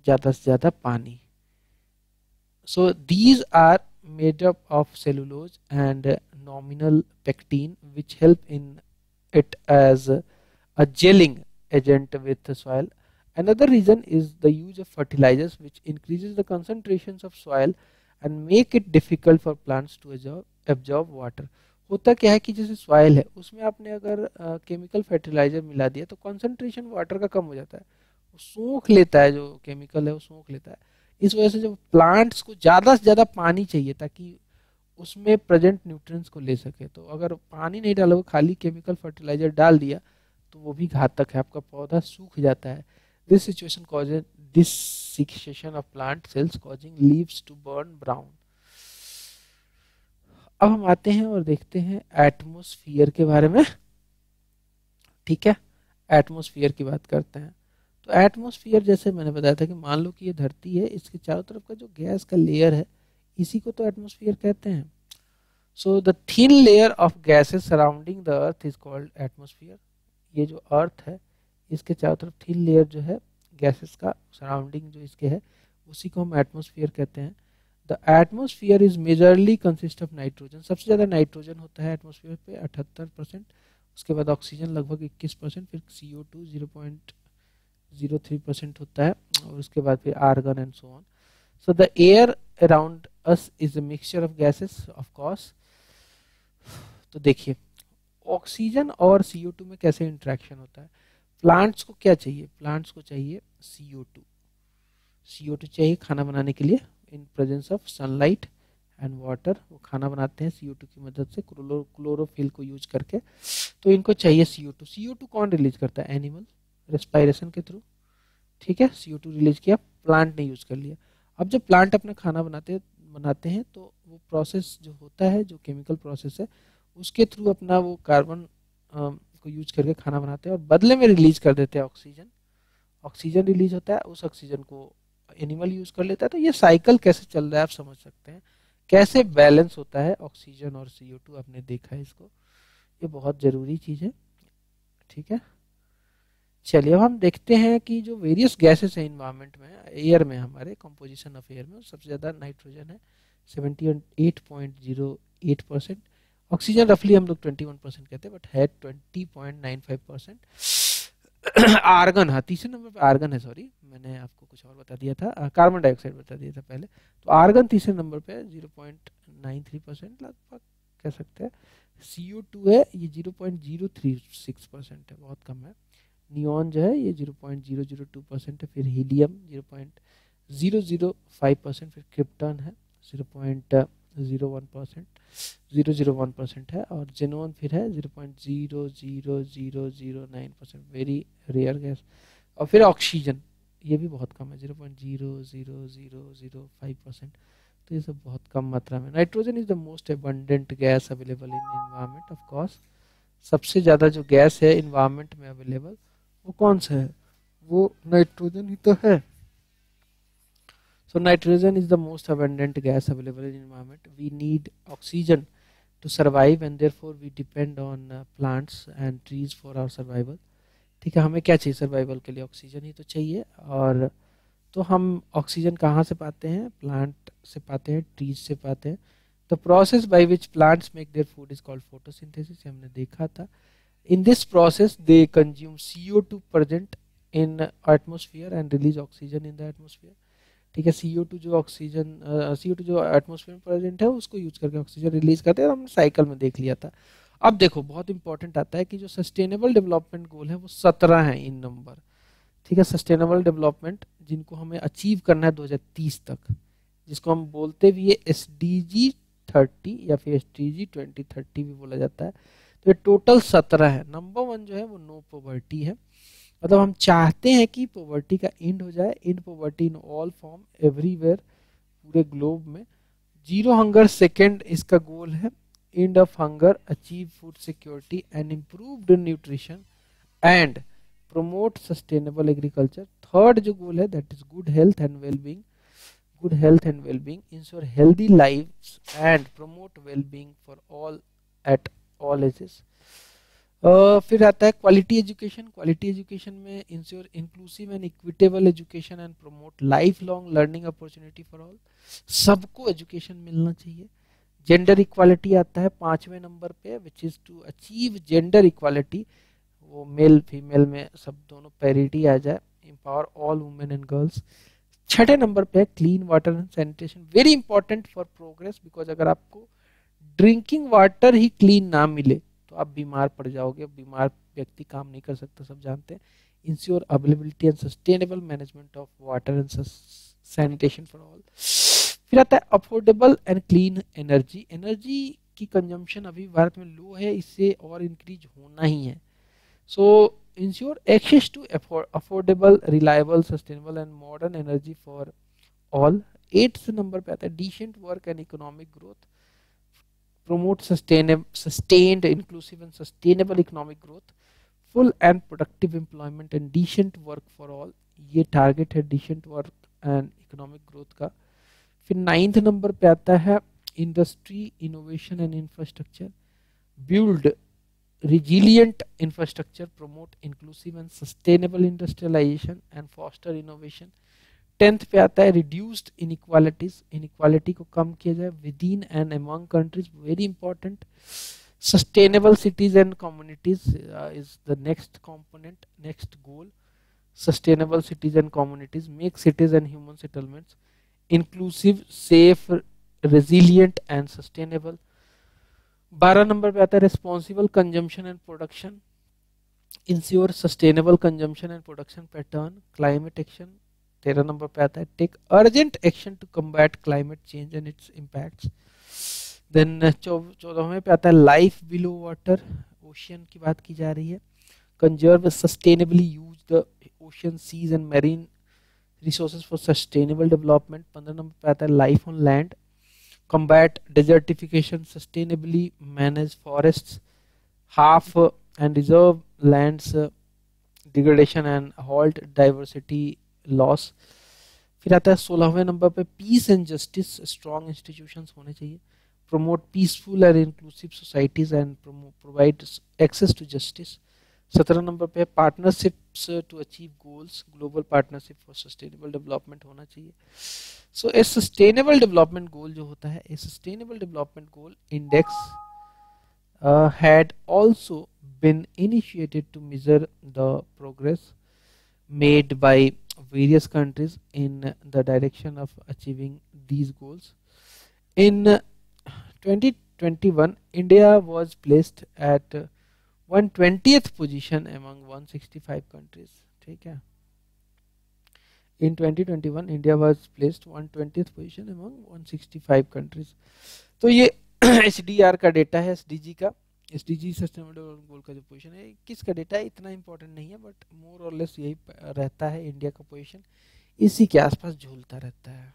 ज़्यादा से ज़्यादा पानी। So these are made up of cellulose and nominal pectin which help in it as a gelling agent with the soil. Another reason is the use of fertilizers which increases the concentrations of soil and make it difficult for plants to absorb water. होता क्या है कि जैसे soil है उसमें आपने अगर chemical fertiliser मिला दिया तो कंसंट्रेशन वाटर का कम हो जाता है, वो सोख लेता है, जो केमिकल है वो सोख लेता है। इस वजह से जब प्लांट्स को ज़्यादा से ज़्यादा पानी चाहिए ताकि उसमें प्रेजेंट न्यूट्रिएंट्स को ले सके, तो अगर पानी नहीं डालोगे, खाली केमिकल फर्टिलाइजर डाल दिया, तो वो भी घातक है, आपका पौधा सूख जाता है। This situation causes desiccation of plant cells causing leaves to burn brown. अब हम आते हैं और देखते हैं एटमोस्फियर के बारे में। ठीक है, एटमोस्फियर की बात करते हैं। तो एटमोस्फियर, जैसे मैंने बताया था कि मान लो कि ये धरती है, इसके चारों तरफ का जो गैस का लेयर है, इसी को तो एटमोस्फियर कहते हैं। So the thin layer of gases surrounding the earth is called atmosphere. ये जो अर्थ है, इसके चारों तरफ थिन लेयर जो है गैसेस का सराउंडिंग जो इसके है, उसी को हम एटमोस्फियर कहते हैं। The atmosphere is majorly consist of nitrogen. सबसे ज़्यादा नाइट्रोजन होता है एटमोस्फियर पे 78%, उसके बाद ऑक्सीजन लगभग 21%, फिर CO2 0.03% होता है, और उसके बाद फिर argon and so on. So the air around us is a mixture of gases of course. तो देखिए, ऑक्सीजन और CO2 में कैसे इंटरेक्शन होता है। प्लांट्स को क्या चाहिए, प्लांट्स को चाहिए CO2। CO2 चाहिए खाना बनाने के लिए, in presence of sunlight and water वो खाना बनाते हैं CO2 की मदद से, क्लोरोफिल को यूज करके। तो इनको चाहिए CO2। CO2 कौन रिलीज करता है, एनिमल, रेस्पायरेशन के थ्रू। ठीक है, CO2 रिलीज किया, प्लांट ने यूज कर लिया। अब जब प्लांट अपना खाना बनाते हैं तो वो प्रोसेस जो होता है, जो केमिकल प्रोसेस है, उसके थ्रू अपना वो कार्बन को यूज करके खाना बनाते हैं, और बदले में रिलीज कर देते हैं ऑक्सीजन। ऑक्सीजन रिलीज होता है, उस ऑक्सीजन को एनिमल यूज कर लेता है। तो ये साइकिल कैसे चल रहा है आप समझ सकते हैं, कैसे बैलेंस होता है ऑक्सीजन और CO2, आपने देखा है इसको, ये बहुत जरूरी चीज है। ठीक है, चलिए अब हम देखते हैं कि जो वेरियस गैसेस है इन्वायरमेंट में, एयर में, हमारे कंपोजिशन ऑफ एयर में, सबसे ज़्यादा नाइट्रोजन है 78.08%, ऑक्सीजन रफली हम लोग 21% कहते हैं, बट है 20.95%। आर्गन, हाँ तीसरे नंबर पे आर्गन है, सॉरी मैंने आपको कुछ और बता दिया था, कार्बन डाइऑक्साइड बता दिया था पहले। तो आर्गन तीसरे नंबर पे 0.93% लगभग कह सकते हैं। CO2 है ये 0.036% है, बहुत कम है। नियॉन जो है ये 0.002% है, फिर हीलियम 0.005%, फिर क्रिप्टन है 0.01% है, और जेनोन फिर है 0.00009%, वेरी रेयर गैस। और फिर ऑक्सीजन, ये भी बहुत कम है 0.00005%। तो ये सब बहुत कम मात्रा में। Nitrogen is the most abundant gas available in environment of course. सबसे ज़्यादा जो गैस है इन्वायरमेंट में अवेलेबल, वो कौन सा है, वो नाइट्रोजन ही तो है। So nitrogen is the most abundant gas available in environment. We need oxygen to survive and therefore we depend on plants and trees for our survival. ठीक है, हमें क्या चाहिए सर्वाइवल के लिए, ऑक्सीजन ही तो चाहिए। और तो हम ऑक्सीजन कहाँ से पाते हैं, प्लांट से पाते हैं, ट्रीज से पाते हैं। The process by which plants make their food is called photosynthesis, हमने देखा था। In this process they consume CO2 present in atmosphere and release oxygen in the atmosphere. ठीक है, CO2 जो एटमोस्फेयर में प्रेजेंट है उसको यूज करके ऑक्सीजन रिलीज करते हैं, हमने साइकिल में देख लिया था। अब देखो बहुत इंपॉर्टेंट आता है कि जो सस्टेनेबल डेवलपमेंट गोल है वो 17 है इन नंबर। ठीक है, सस्टेनेबल डेवलपमेंट जिनको हमें अचीव करना है 2030 तक, जिसको हम बोलते भी है SDG 30 या फिर SDG 2030 भी बोला जाता है। तो ये टोटल 17 है। नंबर 1 जो है वो नो पॉवर्टी है, मतलब हम चाहते हैं कि पॉवर्टी का एंड हो जाए, in poverty in all form everywhere, पूरे ग्लोब में। जीरो हंगर सेकंड इसका गोल है, end of hunger, achieve food security and improved nutrition and promote sustainable agriculture. Third जो गोल है that is good health and wellbeing, ensure healthy lives and promote wellbeing for all at all ages. फिर आता है quality education में ensure inclusive and equitable education and promote life long learning opportunity for all, सबको education मिलना चाहिए। Gender equality आता है 5वें नंबर पे, which is to achieve gender equality, वो मेल फीमेल में सब दोनों पैरिटी आ जाए, empower all women and girls. 6ठे नंबर पे clean water and sanitation, very important for progress, because अगर आपको ड्रिंकिंग वाटर ही क्लीन ना मिले तो आप बीमार पड़ जाओगे, बीमार व्यक्ति काम नहीं कर सकता, सब जानते हैं। ensure availability and sustainable management of water and sanitation for all. फिर आता है affordable and clean energy. Energy की कंजम्पशन अभी भारत में लो है, इससे और इंक्रीज होना ही है. So ensure access to affordable, reliable, sustainable and modern energy for all. 8th number पे आता है decent work and economic growth. promote sustained, inclusive and sustainable economic growth, full and productive employment and decent work for all. ये target है decent work and economic growth का. फिर 9th number पे आता है industry, innovation and infrastructure. Build resilient infrastructure, promote inclusive and sustainable industrialization and foster innovation. 10th पे आता है reduced inequalities, inequality को कम किया जाए within and among countries, very important. Sustainable cities and communities is the next component, next goal. Sustainable cities and communities, make cities and human settlements inclusive, safe, resilient and sustainable. 12 number पे आता है responsible consumption and production, ensure sustainable consumption and production pattern, climate action. 13 number पे आता है take urgent action to combat climate change and its impacts. Then 14वें पे आता है life below water, ocean की बात की जा रही है. conserve sustainably, use the ocean, seas and marine resources for sustainable development. 15 number पे आता है life on land, combat desertification, sustainably manage forests, half and reserve lands degradation and halt diversity loss. फिर आता है 16वें नंबर पे peace and justice, strong institutions होने चाहिए, promote peaceful and inclusive societies and provide access to justice. 17 number पे partnerships to achieve goals, global partnership for sustainable development होना चाहिए. सो ए सस्टेनेबल डेवलपमेंट गोल जो होता है, ए sustainable development goal index had also been initiated to measure the progress made by various countries in the direction of achieving these goals. In 2021, India was placed at 120th position among 165 countries. ठीक है. In 2021, India was placed 120th position among 165 countries. तो ये HDR का data है, SDG का, SDG sustainable development गोल का जो position है, किसका डेटा है इतना इंपॉर्टेंट नहीं है, बट मोर और लेस यही रहता है. इंडिया का पोजीशन इसी के आसपास झूलता रहता है.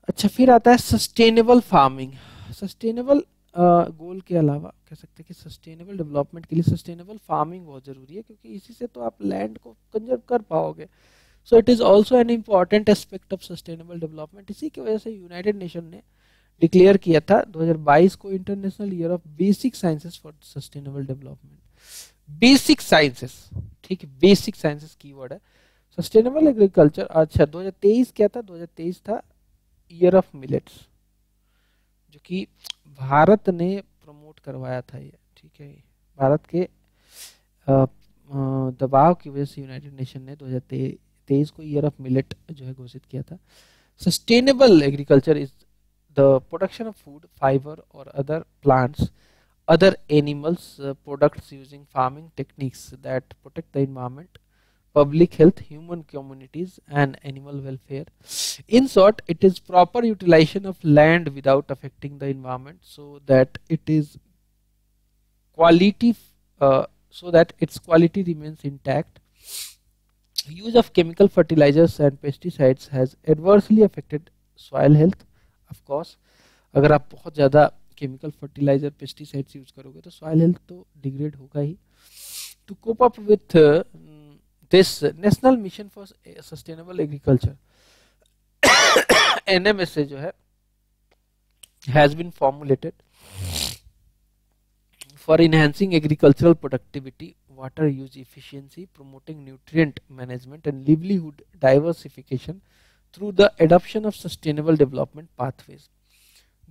अच्छा, फिर आता है सस्टेनेबल फार्मिंग. सस्टेनेबल गोल के अलावा कह सकते हैं कि सस्टेनेबल डेवलपमेंट के लिए सस्टेनेबल फार्मिंग बहुत जरूरी है, क्योंकि इसी से तो आप लैंड को कंजर्व कर पाओगे. So it is also an important aspect of sustainable development. इसी की वजह से यूनाइटेड नेशन ने डिक्लेयर किया था 2022 को international year of basic sciences for sustainable development. Basic sciences, ठीक है, बेसिक साइंसेस कीवर्ड है. Sustainable agriculture. अच्छा, 2023 क्या था? 2023 था ईयर ऑफ मिलेट्स, जो कि भारत ने प्रमोट करवाया था ये. ठीक है, भारत के दबाव की वजह से यूनाइटेड नेशन ने 2023 को ईयर ऑफ मिलेट जो है घोषित किया था. Sustainable agriculture is the production of food, fiber or other plants, other animals products using farming techniques that protect the environment, public health, human communities and animal welfare. In short, it is proper utilization of land without affecting the environment, so that it is quality so that its quality remains intact. Use of chemical fertilizers and pesticides has adversely affected soil health. Of course, अगर आप बहुत ज़्यादा chemical fertiliser pesticides use करोगे तो soil health तो degrade होगा ही. To cope up with this, national mission for sustainable agriculture NMSA जो है has been formulated for enhancing agricultural productivity, water use efficiency, promoting nutrient management and livelihood diversification through the adoption of sustainable development pathways.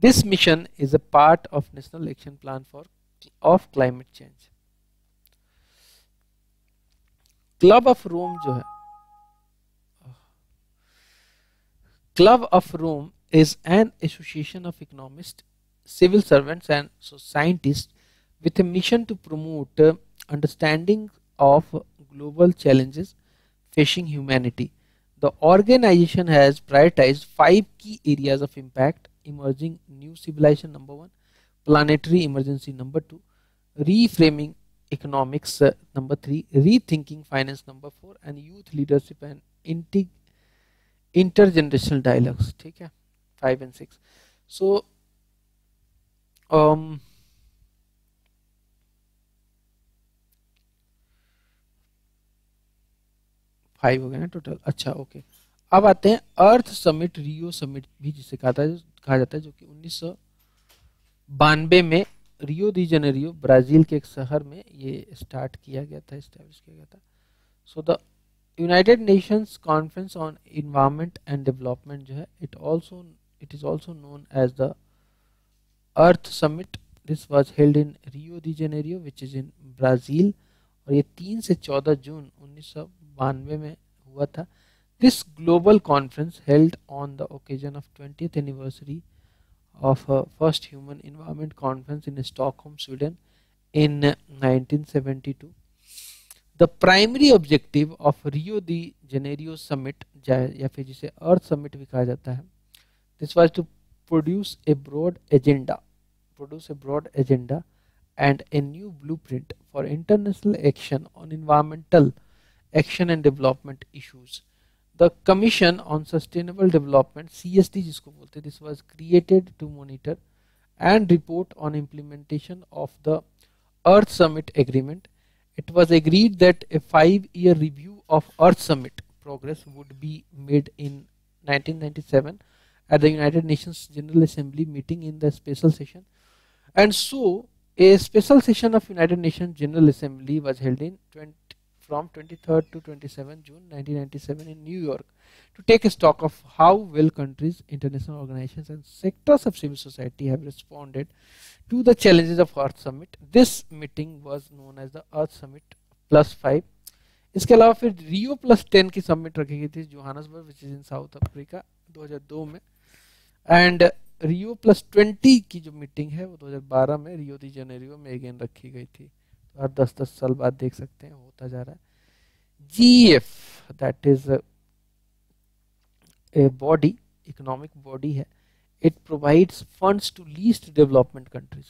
This mission is a part of National Action Plan of Climate Change. Club of Rome जो है, Club of Rome is an association of economists, civil servants and scientists with a mission to promote understanding of global challenges facing humanity. The organization has prioritized 5 key areas of impact: emerging new civilization number 1, planetary emergency number 2, reframing economics number 3, rethinking finance number 4, and youth leadership and intergenerational dialogues. ठीक है, 5 and 6. So 5 हो गए ना total. अच्छा, okay. अब आते हैं अर्थ summit, Rio summit भी जिसे कहा जाता है, जो कि 1992 में रियो दी जेनेरियो ब्राजील के एक शहर में ये स्टार्ट किया गया था, एस्टैब्लिश किया गया था. So the United Nations conference on environment and development जो है, it is also known as the earth summit. This was held in Rio de Janeiro which is in Brazil, और ये 3 से 14 जून 1992 में हुआ था. This global conference held on the occasion of 20th anniversary of first human environment conference in Stockholm, Sweden in 1972. The primary objective of Rio de Janeiro summit, या फिर जिसे Earth Summit भी कहा जाता है, this was to produce a broad agenda and a new blueprint for international action on environmental action and development issues. The Commission on Sustainable Development, CSD जिसको बोलते हैं, this was created to monitor and report on implementation of the Earth Summit Agreement. It was agreed that a 5-year review of Earth Summit progress would be made in 1997 at the United Nations General Assembly meeting in the special session. And so a special session of United Nations General Assembly was held in from 23rd to 27th June 1997 in New York to take stock of how well countries, international organizations and sectors of civil society have responded to the challenges of Earth Summit. This meeting was known as the Earth Summit +5. इसके अलावा फिर रियो +10 की summit रखी गई थी Johannesburg which is in south Africa 2002 में, and रियो +20 की जो मीटिंग है वो 2012 में रियो दी जेनेरियो में अगेन रखी गई थी. हर 10-10 साल बाद देख सकते हैं होता जा रहा है. GEF, that is a body, economic body है. It provides funds to least development countries.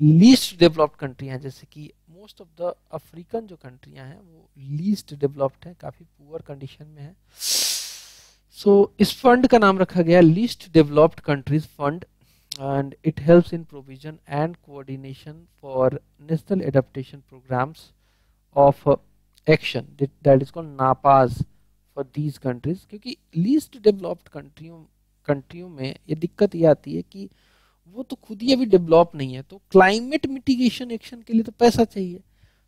Least developed country हैं, जैसे कि मोस्ट ऑफ द अफ्रीकन जो कंट्रियां हैं वो लीस्ट डेवलप्ड हैं, काफी पुअर कंडीशन में है. सो इस फंड का नाम रखा गया least developed countries fund, and it helps in provision and coordination for national adaptation programs of action, that is called NAPAs for these countries. क्योंकि least developed कंट्रियों में ये दिक्कत ये आती है कि वो तो खुद ही अभी डेवलप नहीं है, तो क्लाइमेट मिटिगेशन एक्शन के लिए तो पैसा चाहिए,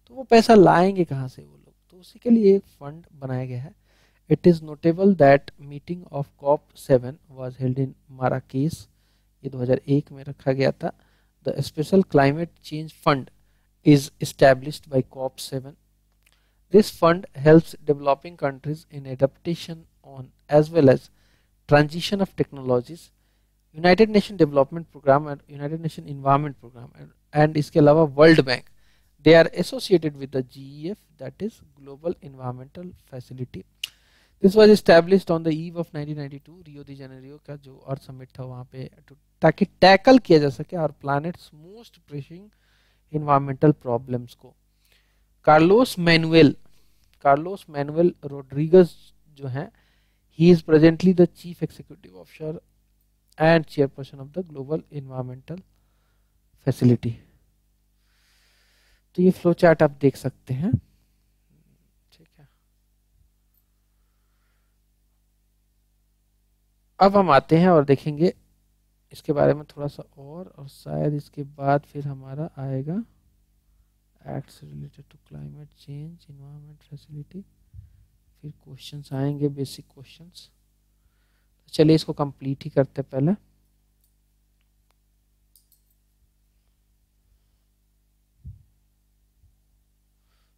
तो वो पैसा लाएंगे कहाँ से वो लोग, तो उसी के लिए एक फंड बनाया गया है. It is notable that meeting of COP7 was held in Marrakesh, ये 2001 में रखा गया था. The special climate change fund is established by COP7. This fund helps developing countries in adaptation on as well as transition of technologies. United Nation development programme and United Nation environment programme एंड इसके अलावा World Bank, they are associated with the GEF, that is global environmental facility. This was established on the eve of 1992, Rio de Janeiro का जो अर्थ summit था वहाँ पे, ताकि tackle किया जा सके और planets most pressing environmental problems को. कार्लोस मैनुएल रोड्रिगेज जो हैं, he is presently the chief executive officer and chairperson of the global environmental facility. तो ये फ्लो चार्ट आप देख सकते हैं. अब हम आते हैं और देखेंगे इसके बारे में थोड़ा सा और शायद इसके बाद फिर हमारा आएगा acts related to climate change, environment facility, फिर क्वेश्चंस आएंगे, बेसिक क्वेश्चंस. तो चलिए इसको कंप्लीट ही करते पहले.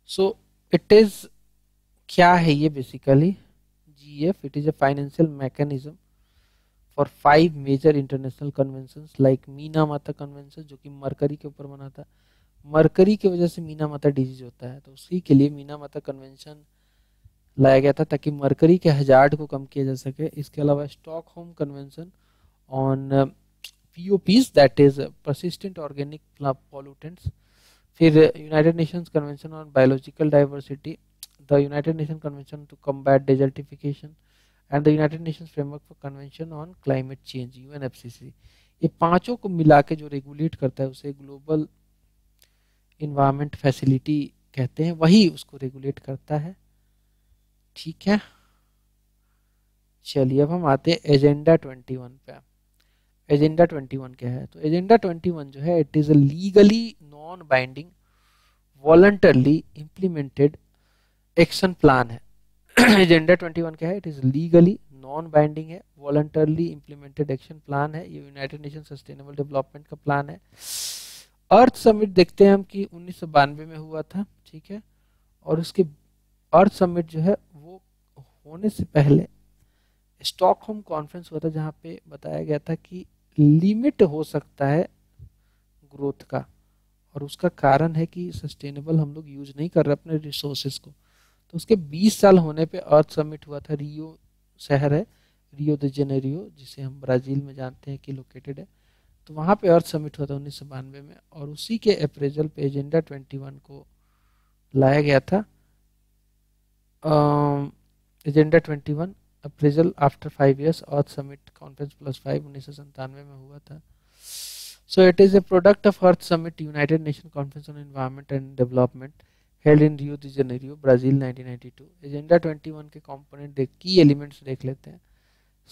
सो इट इज, क्या है ये basically GEF? It is a financial mechanism for 5 major international conventions like Meena माता कन्वेंशन जो कि मरकरी के ऊपर बना था, मरकरी की वजह से मीनामाता डिजीज होता है, तो उसी के लिए मीनामाता कन्वेंशन लाया गया था ताकि मरकरी के हजार्ड को कम किया जा सके। इसके अलावा Stockholm convention on POPs, that is persistent organic pollutants। फिर United Nations convention on biological diversity, the United Nation convention to combat desertification and the United Nations framework for convention on climate change, UNFCCC। ये पांचों को मिला के जो regulate करता है उसे ग्लोबल इन्वायरमेंट फैसिलिटी कहते हैं, वही उसको रेगुलेट करता है। ठीक है, चलिए अब हम आते हैं एजेंडा 21 पे। एजेंडा 21 क्या है? तो एजेंडा 21 जो है, it is a legally non binding voluntarily implemented action plan है। एजेंडा 21 क्या है? It is legally non binding है, वॉलंटरली इम्प्लीमेंटेड एक्शन प्लान है, ये यूनाइटेड नेशन सस्टेनेबल डेवलपमेंट का प्लान है। अर्थ समिट देखते हैं हम कि 1992 में हुआ था, ठीक है, और उसके अर्थ समिट जो है वो होने से पहले स्टॉकहोम कॉन्फ्रेंस हुआ था, जहाँ पे बताया गया था कि लिमिट हो सकता है ग्रोथ का, और उसका कारण है कि सस्टेनेबल हम लोग यूज नहीं कर रहे अपने रिसोर्सेज को। तो उसके 20 साल होने पे अर्थ समिट हुआ था, रियो शहर है, रियो द जेनेरियो, जिसे हम ब्राजील में जानते हैं कि लोकेटेड है। तो वहाँ पे अर्थ समिट हुआ था 1992 में, और उसी के अप्रेजल पे एजेंडा 21 को लाया गया था। एजेंडा 21 अप्रेजल आफ्टर 5 years, अर्थ समिट कॉन्फ्रेंस +5 1997 में हुआ था। So it is a product of Earth Summit, United Nations Conference on Environment and Development held in Rio de Janeiro, Brazil 1992। Agenda 21 के कंपोनेंट की एलिमेंट्स देख लेते हैं।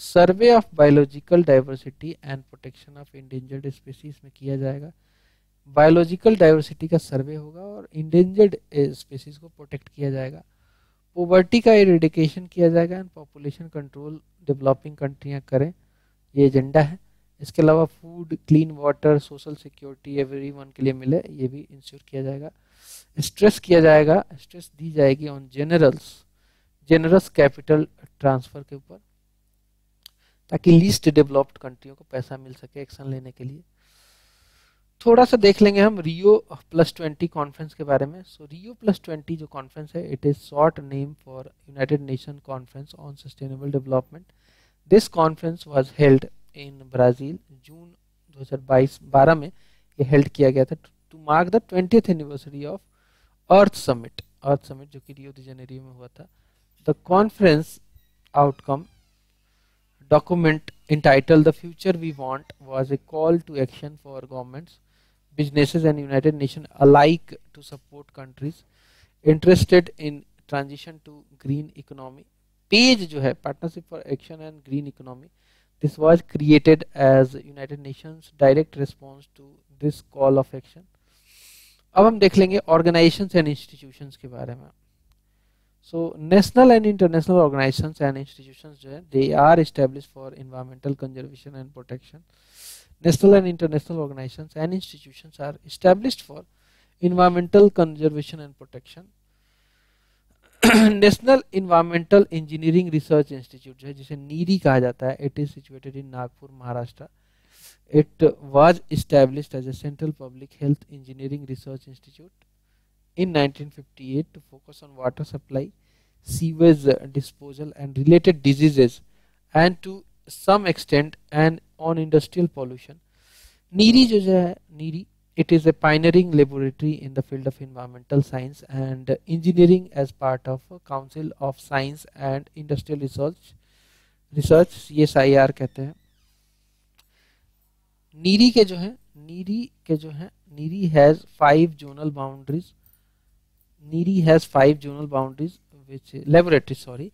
Survey of biological diversity and protection of endangered species में किया जाएगा। Biological diversity का सर्वे होगा और इंडेंजर्ड स्पीसीज को प्रोटेक्ट किया जाएगा। पोवर्टी का इरेडिकेशन किया जाएगा एंड पॉपुलेशन कंट्रोल डेवलपिंग कंट्रियां करें, ये एजेंडा है। इसके अलावा food, clean water, social security everyone के लिए मिले, ये भी इंश्योर किया जाएगा। स्ट्रेस किया जाएगा, स्ट्रेस दी जाएगी ऑन जेनरस कैपिटल ट्रांसफर के ऊपर, ताकि लीस्ट डेवलप्ड कंट्रियों को पैसा मिल सके एक्शन लेने के लिए। थोड़ा सा देख लेंगे हम रियो +20 कॉन्फ्रेंस के बारे में। सो रियो +20 जो कॉन्फ्रेंस है, it is short name for United Nation conference on sustainable development. This conference was held in Brazil, June 2012 में ये हेल्ड किया गया था to mark the 20th anniversary of Earth Summit जो कि रियो डी जेनेरियो में हुआ था। The conference outcome document entitled The Future We Want was a call to action for governments, businesses and United Nations alike to support countries interested in transition to green economy। Page जो है Partnership for Action and Green Economy, this was created as United Nations direct response to this call of action। अब हम देख लेंगे organizations and institutions के बारे में। So national and international organizations and institutions जो है, they are established for environmental conservation and protection। National and international organizations and institutions are established for environmental conservation and protection। National environmental engineering research institute जो है, जिसे NEERI कहा जाता है, it is situated in Nagpur, Maharashtra. It was established as a central public health engineering research institute in 1958 to focus on water supply, sewage disposal and related diseases, and to some extent and on industrial pollution। NEERI जो है, NEERI, it is a pioneering laboratory in the field of environmental science and engineering as part of Council of Science and Industrial Research CSIR कहते हैं। नीरी के जो है, NEERI has 5 zonal boundaries। NEERI has 5 zonal boundaries which laboratory, sorry,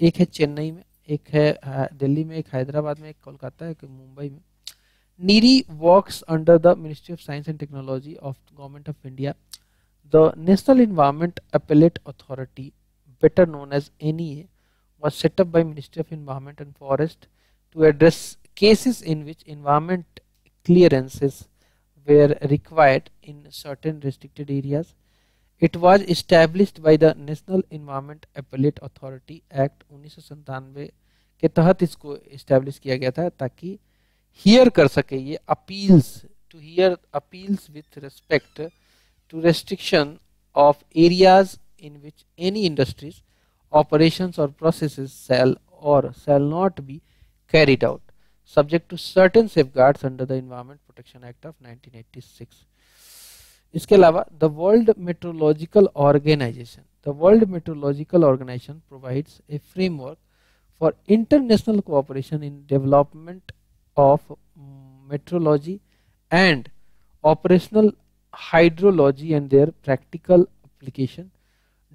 एक है चेन्नई में, एक है दिल्ली में, एक हैदराबाद में, एक कोलकाता, एक मुंबई में। NEERI works under the ministry of science and technology of government of India. The national environment appellate authority, better known as NEA, was set up by Ministry of Environment and Forest to address cases in which environment clearances were required in certain restricted areas। It was established by the National Environment Appellate Authority Act 1997 के तहत इसको establish किया गया था, ताकि here कर सके ये appeals, to hear appeals with respect to restriction of areas in which any industries, operations or processes shall not be carried out, subject to certain safeguards under the Environment Protection Act of 1986. इसके अलावा the World Meteorological Organization provides a framework for international cooperation in development of meteorology and operational hydrology and their practical application.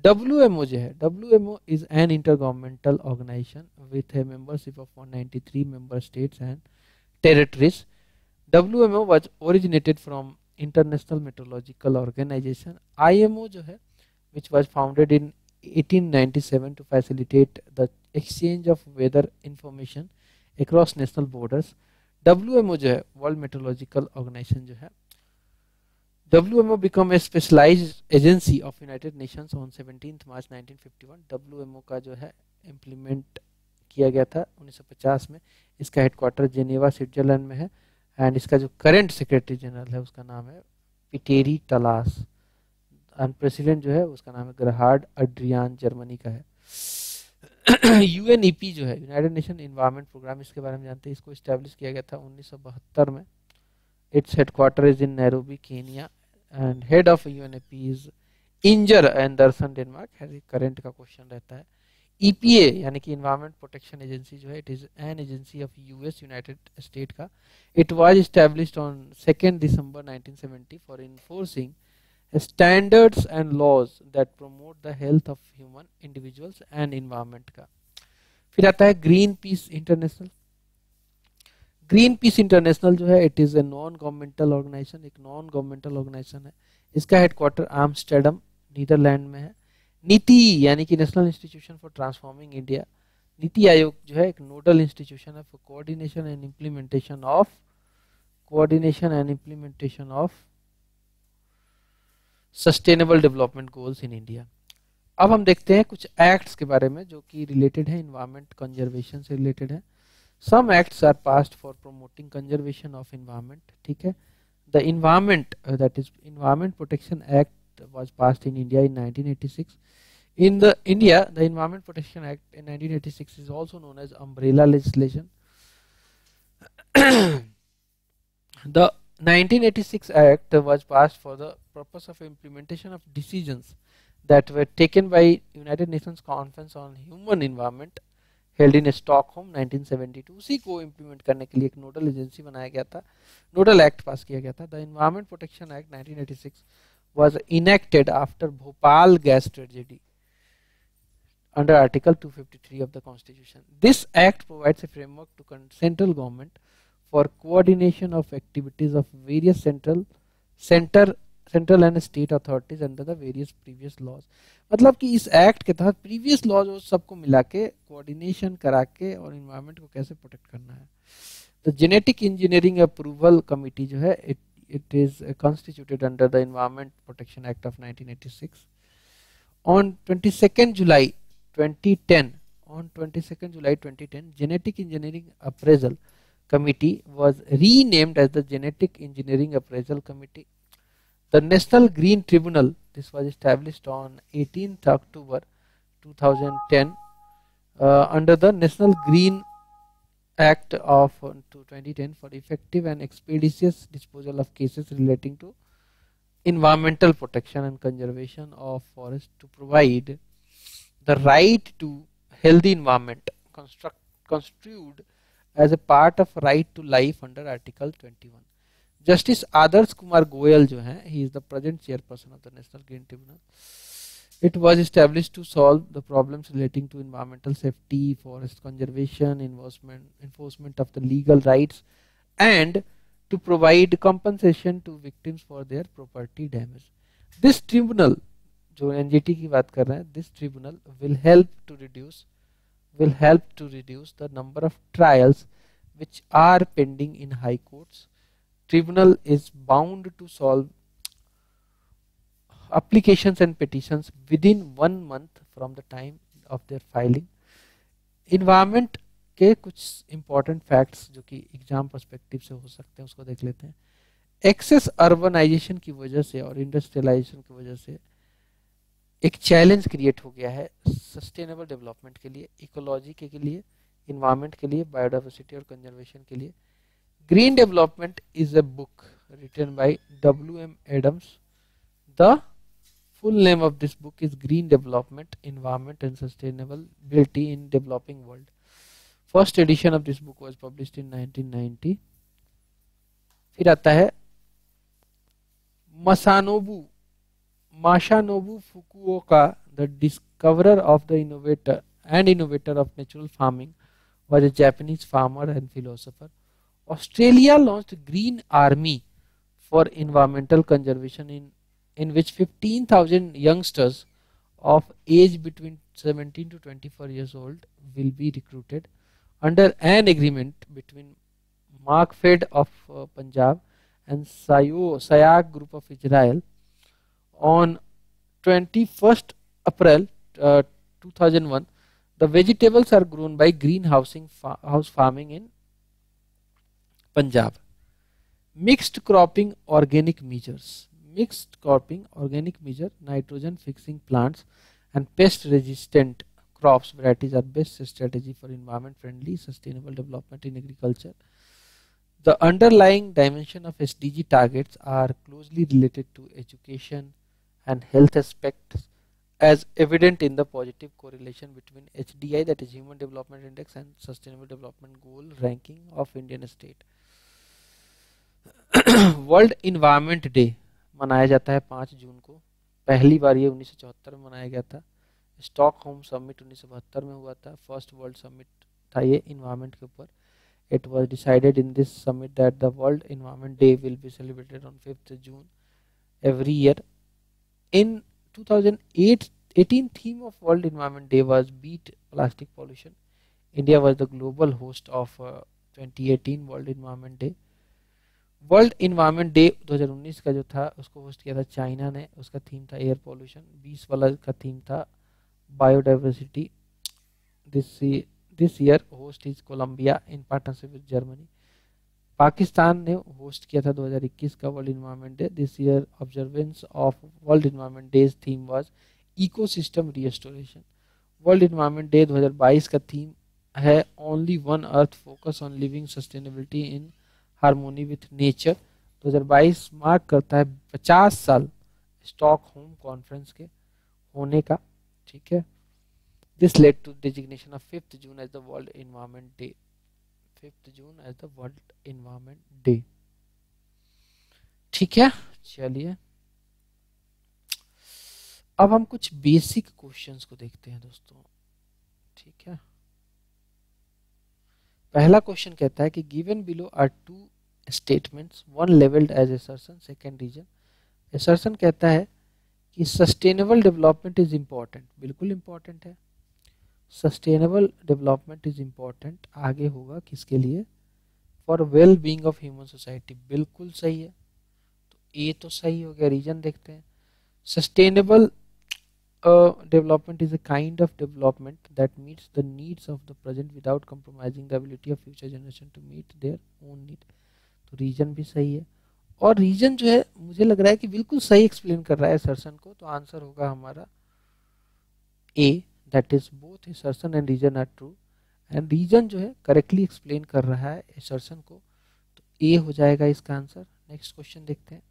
WMO जो है, WMO is an intergovernmental organization with a membership of 193 member states and territories. WMO was originated from International Meteorological Organization. IMO जो है, which was founded in 1897 to facilitate the exchange of weather information across national borders. WMO जो है, World Meteorological Organization जो है, WMO became a specialized agency of United Nations on 17th March 1951. WMO का जो है implement किया गया था 1950 में. इसका हेडक्वार्टर जेनेवा स्विट्जरलैंड में है एंड इसका जो करंट सेक्रेटरी जनरल है उसका नाम है पीटेरी टलास एंड प्रेसिडेंट जो है उसका नाम है gerhard adrian जर्मनी का है. UNEP जो है, यूनाइटेड नेशन एनवायरनमेंट प्रोग्राम, इसके बारे में जानते हैं. इसको इस्टेब्लिश किया गया था 1972 में. Its headquarter is in Nairobi, Kenya, and head of UNEP is Inger Anderson, Denmark. Current का क्वेश्चन रहता है. EPA यानी कि Environment Protection Agency जो है, it is an agency of US United States का. It was established on 2nd December 1970 for enforcing standards and laws that promote the health of human individuals and environment का. फिर आता है Greenpeace international. Greenpeace international जो है, it is a non governmental organisation, एक non governmental organisation है. इसका headquarter आम्स्टरडम Netherlands में है. नीति यानी कि national institution for transforming India, NITI Aayog जो है एक नोडल इंस्टीट्यूशन है for coordination and implementation of sustainable development goals in India. अब हम देखते हैं कुछ एक्ट्स के बारे में जो कि रिलेटेड है इन्वायरमेंट कंजर्वेशन से रिलेटेड है. Some acts are passed for promoting conservation of environment. ठीक है. The environment that is Environment Protection Act was passed in India in 1986. In the India, the Environment Protection Act in 1986 is also known as umbrella legislation. The 1986 Act was passed for the purpose of implementation of decisions that were taken by United Nations Conference on Human Environment held in Stockholm 1972. उसी को implement करने के लिए एक nodal agency बनाया गया था, nodal act पास किया गया था. The environment protection act 1986 was enacted after Bhopal gas tragedy under Article 253 of the Constitution. This act provides a framework to central government for coordination of activities of various central and state authorities under the various previous laws. मतलब कि इस act के तहत previous laws वो सबको मिला के coordination करा के और इन्वायरमेंट को कैसे प्रोटेक्ट करना है. The genetic engineering approval committee जो है, it is constituted under the Environment Protection Act of 1986. On 22nd July 2010, Genetic Engineering Appraisal Committee was renamed as the Genetic Engineering Appraisal Committee. The National Green Tribunal, this was established on 18th October 2010 under the National Green Act of 2010 for effective and expeditious disposal of cases relating to environmental protection and conservation of forest, to provide the right to healthy environment construed as a part of right to life under Article 21. Justice Adarsh Kumar Goyal जो है, he is the present chairperson of the National Green Tribunal. It was established to solve the problems relating to environmental safety, forest conservation, enforcement of the legal rights, and to provide compensation to victims for their property damage. This tribunal, जो NGT की बात कर रहे हैं, this tribunal will help to reduce the number of trials which are pending in high courts. Tribunal is bound to solve applications and petitions within 1 month from the time of their filing. Environment के कुछ important facts जो कि exam perspective से हो सकते हैं उसको देख लेते हैं. एक्सेस अर्बनाइजेशन की वजह से और इंडस्ट्रियलाइजेशन की वजह से एक चैलेंज क्रिएट हो गया है सस्टेनेबल डेवलपमेंट के लिए, इकोलॉजी के लिए, इन्वायरमेंट के लिए, बायोडाइवर्सिटी और कंजर्वेशन के लिए. Green development is a book written by W.M. Adams. The full name of this book is Green Development, Environment and Sustainability in Developing World. First edition of this book was published in 1990. फिर आता है Masanobu Fukuoka, the discoverer of the innovator of natural farming, was a Japanese farmer and philosopher. Australia launched Green Army for environmental conservation in which 15,000 youngsters of age between 17 to 24 years old will be recruited under an agreement between Markfed of Punjab and Sayag Group of Israel. On 21st April 2001, the vegetables are grown by greenhouse farming in Punjab. Mixed cropping organic measures. Mixed cropping organic measure, nitrogen fixing plants and pest resistant crops varieties are best strategy for environment friendly sustainable development in agriculture. The underlying dimension of SDG targets are closely related to education and health aspects, as evident in the positive correlation between HDI, that is Human Development Index, and Sustainable Development Goal ranking of Indian state. World environment day मनाया जाता है 5 जून को. पहली बार ये 1974 में मनाया गया था. स्टॉकहोम समिट 1972 में हुआ था. फर्स्ट वर्ल्ड समिट था ये इन्वायरमेंट के ऊपर. It was decided in this summit that the World Environment Day will be celebrated on 5th June every year. In 2018, theme of World Environment Day was Beat Plastic Pollution. India was the global host of 2018 World Environment Day. World environment day 2019 का जो था उसको host किया था China ने. उसका theme था air pollution. 20 वाला का थीम था biodiversity. This year host is Colombia in partnership with Germany. Pakistan ने होस्ट किया था 2021 का world environment day. This year observance of world environment days theme was ecosystem restoration. World environment day 2022 का theme है only one earth, focus on living sustainability in harmony with nature. 2022 mark करता है 50 साल Stockholm conference के होने का. ठीक है. This led to designation of 5th June as the world environment day. 5th June as the world environment day. ठीक है. चलिए अब हम कुछ बेसिक क्वेश्चंस को देखते हैं दोस्तों. ठीक है. पहला क्वेश्चन कहता है कि given below are two statements, one labelled as assertion, second reason. Assertion कहता है कि सस्टेनेबल डेवलपमेंट इज इम्पोर्टेंट. बिल्कुल इम्पोर्टेंट है. सस्टेनेबल डेवलपमेंट इज इम्पोर्टेंट आगे होगा किसके लिए? For well being of human society. बिल्कुल सही है. तो ए तो सही हो गया. रीजन देखते हैं. Sustainable development is a kind of development that meets the needs of the present without compromising the ability of future generation to meet their own need. तो रीजन भी सही है. और रीजन जो है मुझे लग रहा है कि बिल्कुल सही एक्सप्लेन कर रहा है असर्शन को. तो आंसर होगा हमारा A, that is both assertion and reason are true. And reason जो है करेक्टली एक्सप्लेन कर रहा है असर्शन को. तो ए हो जाएगा इसका आंसर. नेक्स्ट क्वेश्चन देखते हैं.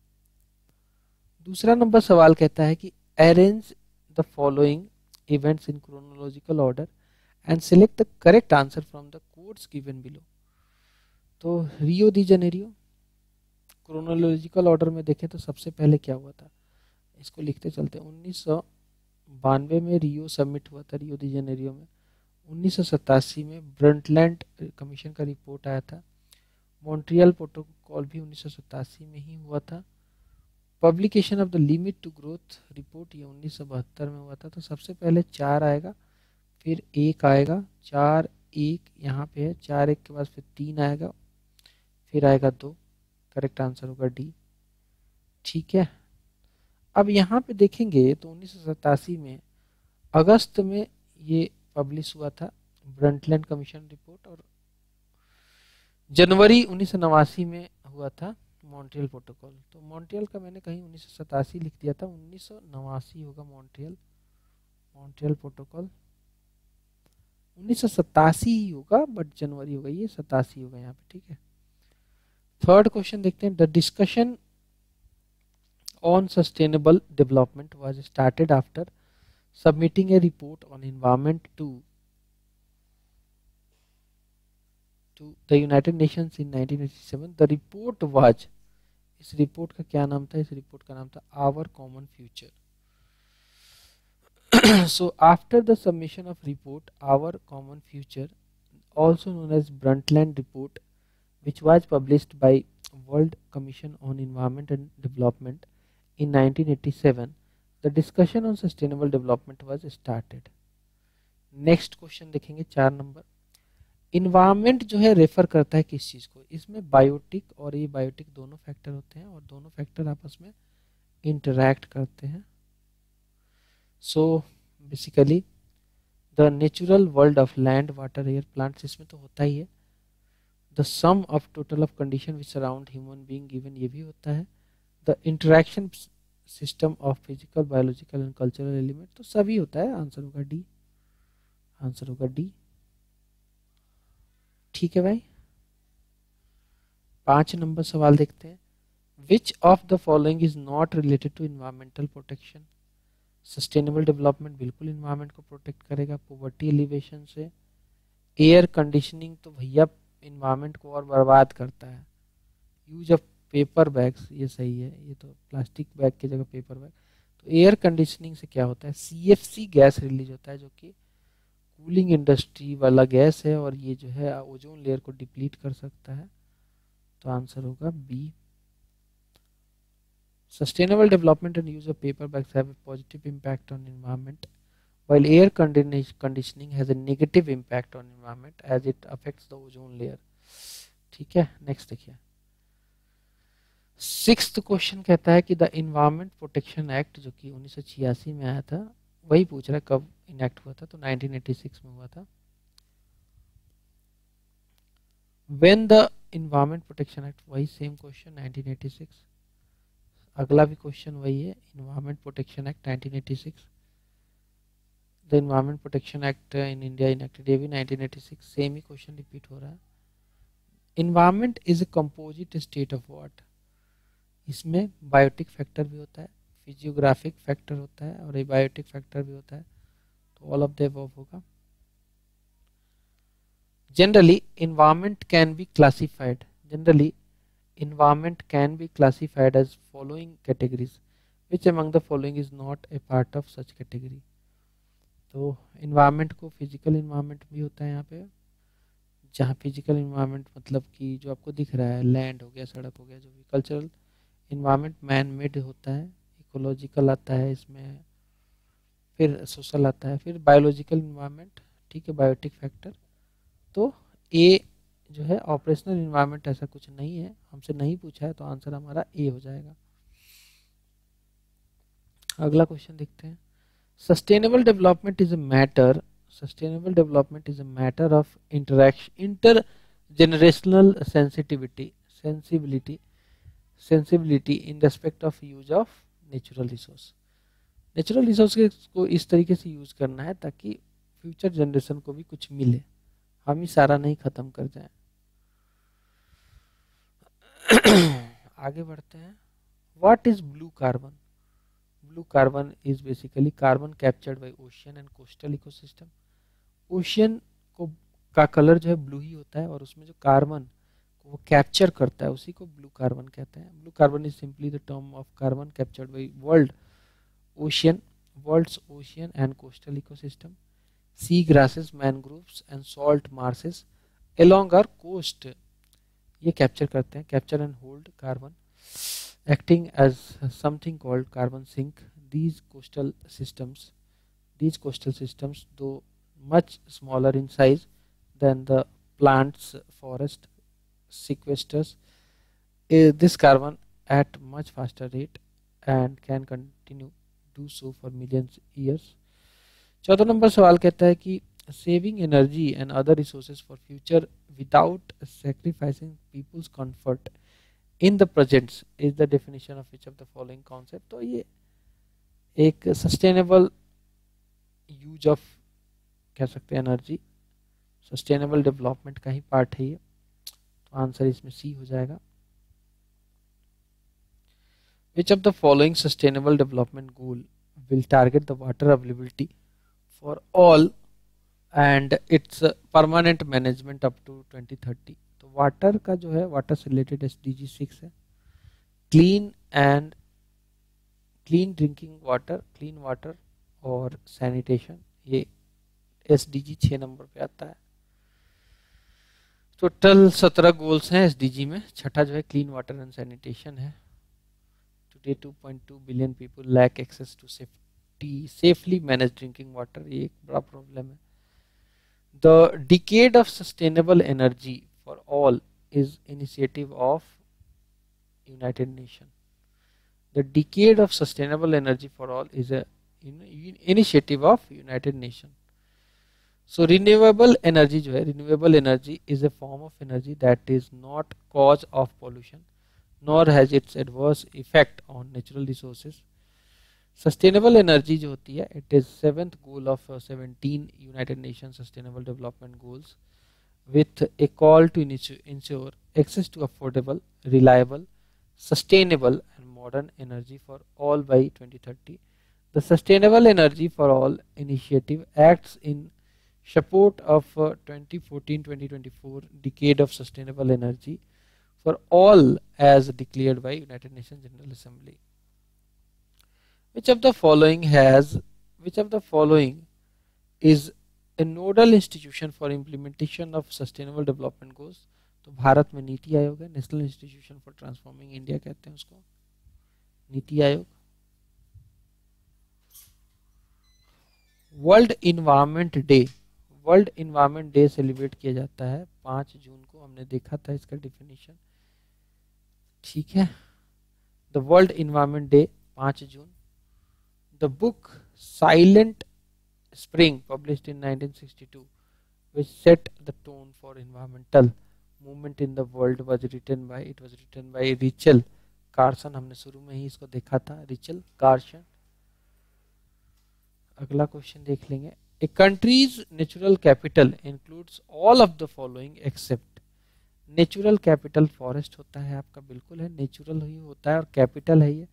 दूसरा नंबर सवाल कहता है कि arrange the following events in chronological order and select the correct answer from the quotes given below. तो रियो दी जनेरियो क्रोनोलॉजिकल ऑर्डर में देखें तो सबसे पहले क्या हुआ था, इसको लिखते चलते हैं. 1992 में रियो समिट हुआ था रियो दी जनेरियो में. 1987 में ब्रंटलैंड कमीशन का रिपोर्ट आया था. मॉन्ट्रियल प्रोटोकॉल भी 1987 में ही हुआ था. Publication of the limit to growth report ये 1972 में हुआ था. तो सबसे पहले 4 आएगा, फिर 1 आएगा, 4 1 यहाँ पे है, 4 1 के बाद फिर 3 आएगा, फिर आएगा 2. करेक्ट आंसर होगा डी. ठीक है. अब यहाँ पे देखेंगे तो 1987 में अगस्त में ये पब्लिश हुआ था ब्रंटलैंड कमीशन रिपोर्ट. और जनवरी 1989 में हुआ था मॉन्ट्रियल प्रोटोकॉल, तो मॉन्ट्रियल का मैंने कहीं 1987 लिख दिया था, 1989 होगा मॉन्ट्रियल, मॉन्ट्रियल प्रोटोकॉल 1987 ही होगा, बट जनवरी होगा, ये 87 होगा यहाँ पे, ठीक है। थर्ड क्वेश्चन देखते हैं, the discussion on sustainable development was started after submitting A report on environment to the United Nations in 1987. The report was, इस रिपोर्ट का क्या नाम था, इस रिपोर्ट का नाम था our common future. So after the submission of report our common future, also known as Brundtland report, which was published by World Commission on Environment and Development in 1987, the discussion on sustainable development was started. Next question देखेंगे 4 number. Environment जो है refer करता है किस चीज को, इसमें biotic और ये बायोटिक दोनों फैक्टर होते हैं और दोनों फैक्टर आपस में इंटरैक्ट करते हैं. So basically the natural world of land water air plants, इसमें तो होता ही है. The sum of total of condition which surround human being given, ये भी होता है. The interaction system of physical biological and cultural element, तो सभी होता है. आंसर होगा डी, आंसर होगा डी. ठीक है भाई. 5 नंबर सवाल देखते हैं. Which of the following is not related to environmental protection. Sustainable development बिल्कुल इन्वायरमेंट को प्रोटेक्ट करेगा. पॉवर्टी एलिवेशन से. एयर कंडीशनिंग तो भैया इन्वायरमेंट को और बर्बाद करता है. यूज ऑफ पेपर बैग्स, ये सही है, ये तो प्लास्टिक बैग की जगह पेपर बैग. तो एयर कंडीशनिंग से क्या होता है, CFC गैस रिलीज होता है जो कि कूलिंग इंडस्ट्री वाला गैस है और ये जो है ओजोन लेयर को डिप्लीट कर सकता है. तो आंसर होगा B. Sustainable development and use of paper bags have a positive impact on environment while air conditioning has a negative impact on environment as it affects the ozone layer. ठीक है. Next देखिए. 6th question कहता है कि the environment protection act जो कि 1986 में आया था, वही पूछ रहा है कब इनेक्ट हुआ था. तो 1986 में हुआ था. When the environment protection act, वही सेम क्वेश्चन 1986. अगला भी क्वेश्चन वही है, environment protection act 1986. The environment protection act in India enacted, ये भी 1986. सेम ही क्वेश्चन रिपीट हो रहा है. Environment is a composite state of what. इसमें बायोटिक फैक्टर भी होता है, फिजियोग्राफिक फैक्टर होता है और एबायोटिक फैक्टर भी होता है. तो ऑल ऑफ द अबव होगा. Generally environment can be classified, generally environment can be classified as following categories. Which among the following is not a part of such category. तो environment को physical environment भी होता है यहाँ पे, जहाँ physical environment मतलब कि जो आपको दिख रहा है, लैंड हो गया, सड़क हो गया, जो भी. कल्चरल environment मैन मेड होता है. इकोलॉजिकल आता है इसमें, फिर सोशल आता है, फिर बायोलॉजिकल environment, ठीक है, बायोटिक फैक्टर. तो ए जो है ऑपरेशनल इन्वायरमेंट ऐसा कुछ नहीं है, हमसे नहीं पूछा है, तो आंसर हमारा ए हो जाएगा. अगला क्वेश्चन देखते हैं. Sustainable development is a matter, sustainable development is a matter of interaction, inter generational sensibility in respect of use of natural resource. Natural resource को इस तरीके से यूज करना है ताकि फ्यूचर जनरेशन को भी कुछ मिले, हम ही सारा नहीं खत्म कर जाएं. आगे बढ़ते हैं. What is blue carbon. Blue carbon is basically carbon captured bye ocean and coastal ecosystem. Ocean को का कलर जो है ब्लू ही होता है और उसमें जो कार्बन को वो कैप्चर करता है उसी को ब्लू कार्बन कहते हैं. Blue carbon is simply the term of carbon captured by world's ocean and coastal ecosystem. Sea grasses, mangroves and salt marshes along our coast, ये कैप्चर करते हैं, capture and hold carbon, acting as something called carbon sink. These coastal systems, though much smaller in size than the plant's forest, sequesters this carbon at much faster rate and can continue do so for millions years. 14 number सवाल कहता है कि saving energy and other resources for future without sacrificing people's comfort in the presents is the definition of which of the following concept. तो ये एक sustainable use of कह सकते हैं एनर्जी, सस्टेनेबल डेवलपमेंट का ही पार्ट है ये। तो आंसर इसमें सी हो जाएगा। Which of the following sustainable development goal will target the water availability for all and its permanent management up to 2030। तो वाटर का जो है, वाटर से रिलेटेड SDG 6 है, clean and clean drinking water, clean water और sanitation, ये SDG 6 number पे आता है। टोटल 17 गोल्स हैं SDG में, छठा जो है क्लीन वाटर एंड सैनिटेशन है। Today 2.2 billion people lack access to safely manage drinking water, ये एक बड़ा प्रॉब्लम है। The Decade of Sustainable Energy for All is initiative of United Nations. The Decade of Sustainable Energy for All is a initiative of United Nations. So renewable energy जो है, renewable energy is a form of energy that is not cause of pollution nor has its adverse effect on natural resources. Sustainable energy जो होती है, it is 7th goal of 17 United nation sustainable development goals with a call to ensure access to affordable, reliable, sustainable and modern energy for all by 2030. The Sustainable Energy for All initiative acts in support of 2014-2024 Decade of Sustainable Energy for All as declared by United Nations General Assembly. Which of the following is a nodal institution for implementation of sustainable development goals? तो भारत में नीति आयोग है, national institution for transforming India कहते हैं उसको, NITI Aayog. World environment day celebrate किया जाता है 5 जून को, हमने देखा था इसका डिफिनीशन, ठीक है। The world environment day 5 June. The book Silent Spring, published in 1962, which set the tone for environmental movement in the world, was written by Rachel Carson। हमने शुरू में ही इसको देखा था, Rachel Carson। अगला क्वेश्चन देख लेंगे। A country's natural capital includes all of the following except। Natural capital forest होता है आपका, बिल्कुल है, नेचुरल ही होता है और कैपिटल है ये,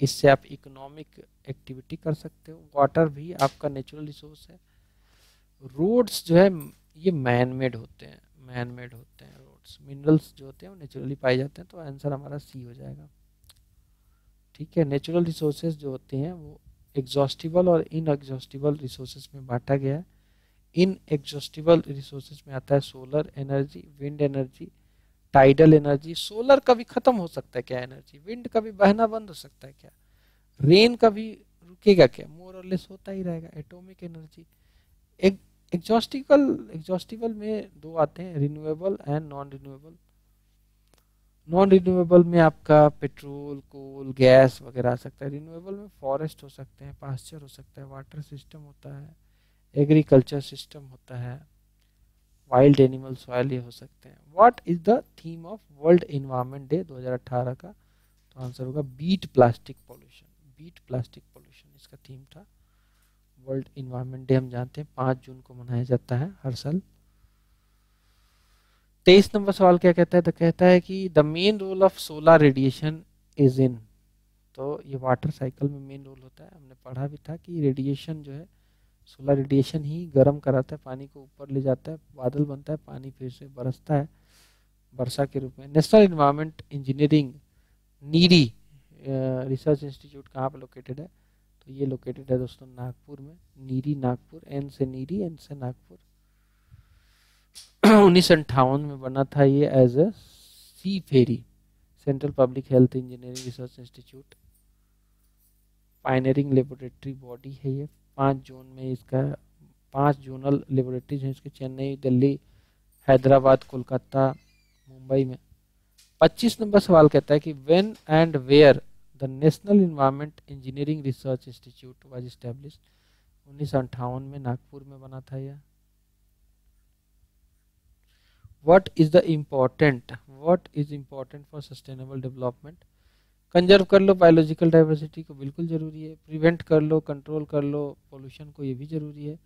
इससे आप इकोनॉमिक एक्टिविटी कर सकते हो। वाटर भी आपका नेचुरल रिसोर्स है। रोड्स जो है ये मैन मेड होते हैं रोड्स। मिनरल्स जो होते हैं वो नेचुरली पाए जाते हैं, तो आंसर हमारा सी हो जाएगा, ठीक है। नेचुरल रिसोर्सेज जो होते हैं वो एग्जॉस्टिबल और इनएग्जॉस्टिबल रिसोर्सेज में बांटा गया है। इन एग्जॉस्टिबल रिसोर्सेज में आता है solar energy, wind energy, tidal energy. Solar का भी खत्म हो सकता है क्या एनर्जी, विंड का भी बहना बंद हो सकता है क्या, रेन का भी रुकेगा क्या, मोर और लेस होता ही रहेगा। Atomic energy. एग्जॉस्टिबल में दो आते हैं, renewable and non renewable. Non renewable में आपका पेट्रोल, कोल, गैस वगैरह आ सकता है। रिन्यूएबल में फॉरेस्ट हो सकते हैं, पास्चर हो सकता है, वाटर सिस्टम होता है, एग्रीकल्चर सिस्टम होता है, वाइल्ड एनिमल सॉइल ये हो सकते हैं। What is the theme of world environment day 2018 का? तो आंसर होगा beat plastic pollution. Beat plastic pollution इसका थीम था। वर्ल्ड एनवायरनमेंट डे हम जानते हैं 5 जून को मनाया जाता है हर साल। 23 नंबर सवाल क्या कहता है? तो कहता है कि the main role of solar radiation is in. तो ये वाटर साइकिल में मेन रोल होता है। हमने पढ़ा भी था कि रेडिएशन जो है, सोलर रेडिएशन ही गर्म कराता है, पानी को ऊपर ले जाता है, बादल बनता है, पानी फिर से बरसता है वर्षा के रूप में। National environment engineering NEERI research institute कहाँ पर लोकेटेड है? तो ये लोकेटेड है दोस्तों नागपुर में। नीरी नागपुर, एन से नीरी, एन से नागपुर। 1958 में बना था ये as a CPHERI. Central public health engineering research institute, pioneering laboratory body है ये। 5 जोन में इसका 5 जोनल लेबोरेटरीज हैं इसके, चेन्नई, दिल्ली, हैदराबाद, कोलकाता, मुंबई में। 25 नंबर सवाल कहता है कि when and where the national environment engineering research institute was established. 1958 में नागपुर में बना था यह। What is important for sustainable development? Conserve कर लो बायोलॉजिकल डाइवर्सिटी को, बिल्कुल जरूरी है। प्रिवेंट कर लो, कंट्रोल कर लो पोल्यूशन को, ये भी जरूरी है।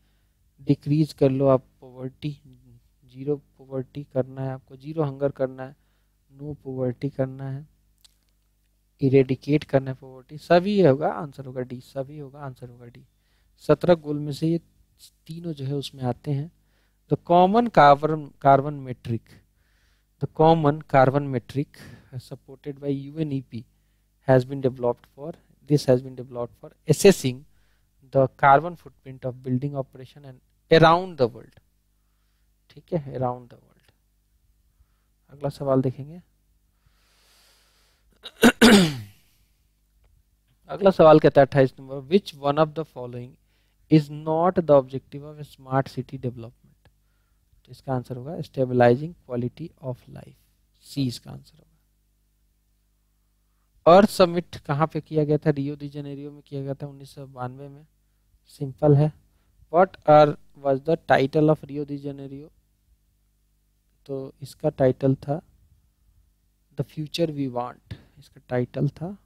डिक्रीज कर लो आप पॉवर्टी, जीरो पॉवर्टी करना है आपको, जीरो हंगर करना है, नो पॉवर्टी करना है, इरेडिकेट करना है पॉवर्टी, सभी होगा आंसर होगा डी, सभी होगा आंसर होगा डी। 17 गोल में से ये तीनों जो है उसमें आते हैं। The common carbon metric, the common carbon metric supported by UNEP has been developed for, this has been developed for assessing the carbon footprint of building operation and around the world। ठीक है, around the world। अगला सवाल देखेंगे। अगला सवाल कहता है 28 number, which one of the following is not the objective of smart city development? तो इसका आंसर होगा स्टेबलाइजिंग क्वालिटी ऑफ लाइफ, सी इसका आंसर होगा। अर्थ समिट कहाँ पे किया गया था? रियो डी जेनेरियो में किया गया था 1992 में। सिंपल है। What are was the title of Rio de Janeiro? तो इसका टाइटल था द फ्यूचर वी वांट, इसका टाइटल था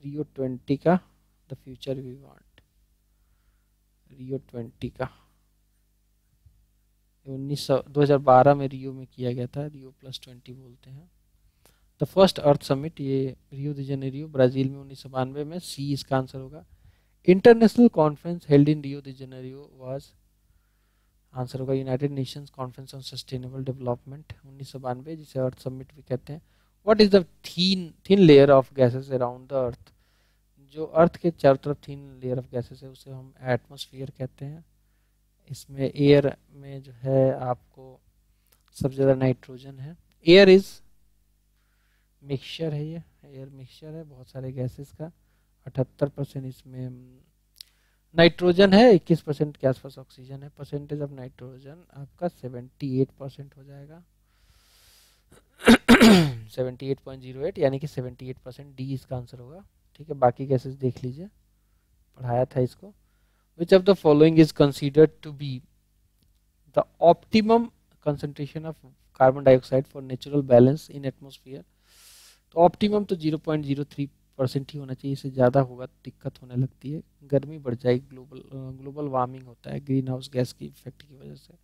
रियो 20 का the future we want, Rio 20 का 2012 में रियो में किया गया था, रियो +20 बोलते हैं। द फर्स्ट अर्थ समिट, ये रियो डी जेनेरियो ब्राजील में 1992 में, सी इसका आंसर होगा। International conference held in Rio de Janeiro was, answer होगा United Nations conference on sustainable development 1992, जिसे अर्थ समिट भी कहते हैं। What is the thin layer of gases around the earth? जो अर्थ के चारों तरफ थिन लेयर ऑफ गैसेस है उसे हम एटमॉस्फेयर कहते हैं। इसमें एयर में जो है आपको सबसे ज़्यादा नाइट्रोजन है। एयर इज मिक्सचर है, ये एयर मिक्सचर है बहुत सारे गैसेस का। 78% इसमें नाइट्रोजन है, 21% के आसपास ऑक्सीजन है। परसेंटेज ऑफ नाइट्रोजन आपका 78% हो जाएगा। 78.08 यानी कि 78%, डी इसका आंसर होगा। ठीक है, बाकी गैसेस देख लीजिए, पढ़ाया था इसको। Which of the following is considered to be the optimum concentration of carbon dioxide for natural balance in atmosphere? तो ऑप्टिमम तो 0.03% ही होना चाहिए, इससे ज़्यादा होगा तो दिक्कत होने लगती है, गर्मी बढ़ जाएगी, ग्लोबल वार्मिंग होता है ग्रीन हाउस गैस की इफेक्ट की वजह से।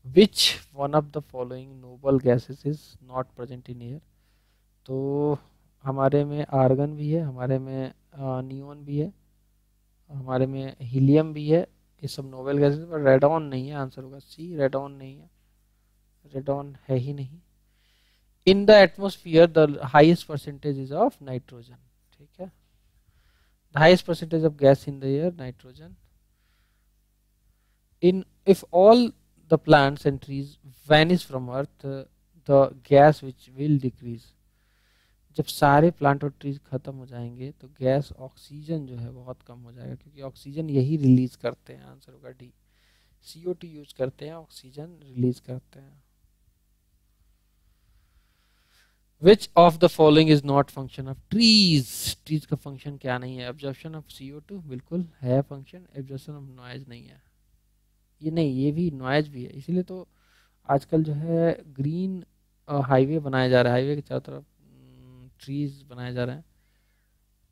विच one of the following noble gases is not present in air? तो हमारे में आर्गन भी है, हमारे में नियोन भी है, हमारे में हीलियम भी है, ये सब नोबल गैसेस, पर रेडॉन नहीं है। आंसर होगा सी, रेडॉन नहीं है, रेडॉन है ही नहीं। In the atmosphere the highest percentage is of nitrogen. ठीक है, the highest percentage of gas in the air nitrogen. In if all the plants and trees vanish from earth the gas which will decrease, जब सारे plant और trees खत्म हो जाएंगे तो gas oxygen जो है बहुत कम हो जाएगा, क्योंकि ऑक्सीजन यही रिलीज करते हैं। आंसर होगा डी, CO2 यूज करते हैं, ऑक्सीजन रिलीज करते हैं। Which of the following is not function of trees? Trees का फंक्शन क्या नहीं है? एब्जॉर्प्शन ऑफ CO2 बिल्कुल है फंक्शन, एब्जॉर्प्शन ऑफ नॉइज नहीं है। ये नहीं, ये भी नॉइज भी है, इसीलिए तो आजकल जो है ग्रीन हाईवे बनाया जा रहा है, हाईवे के चारों तरफ ट्रीज बनाए जा रहे हैं।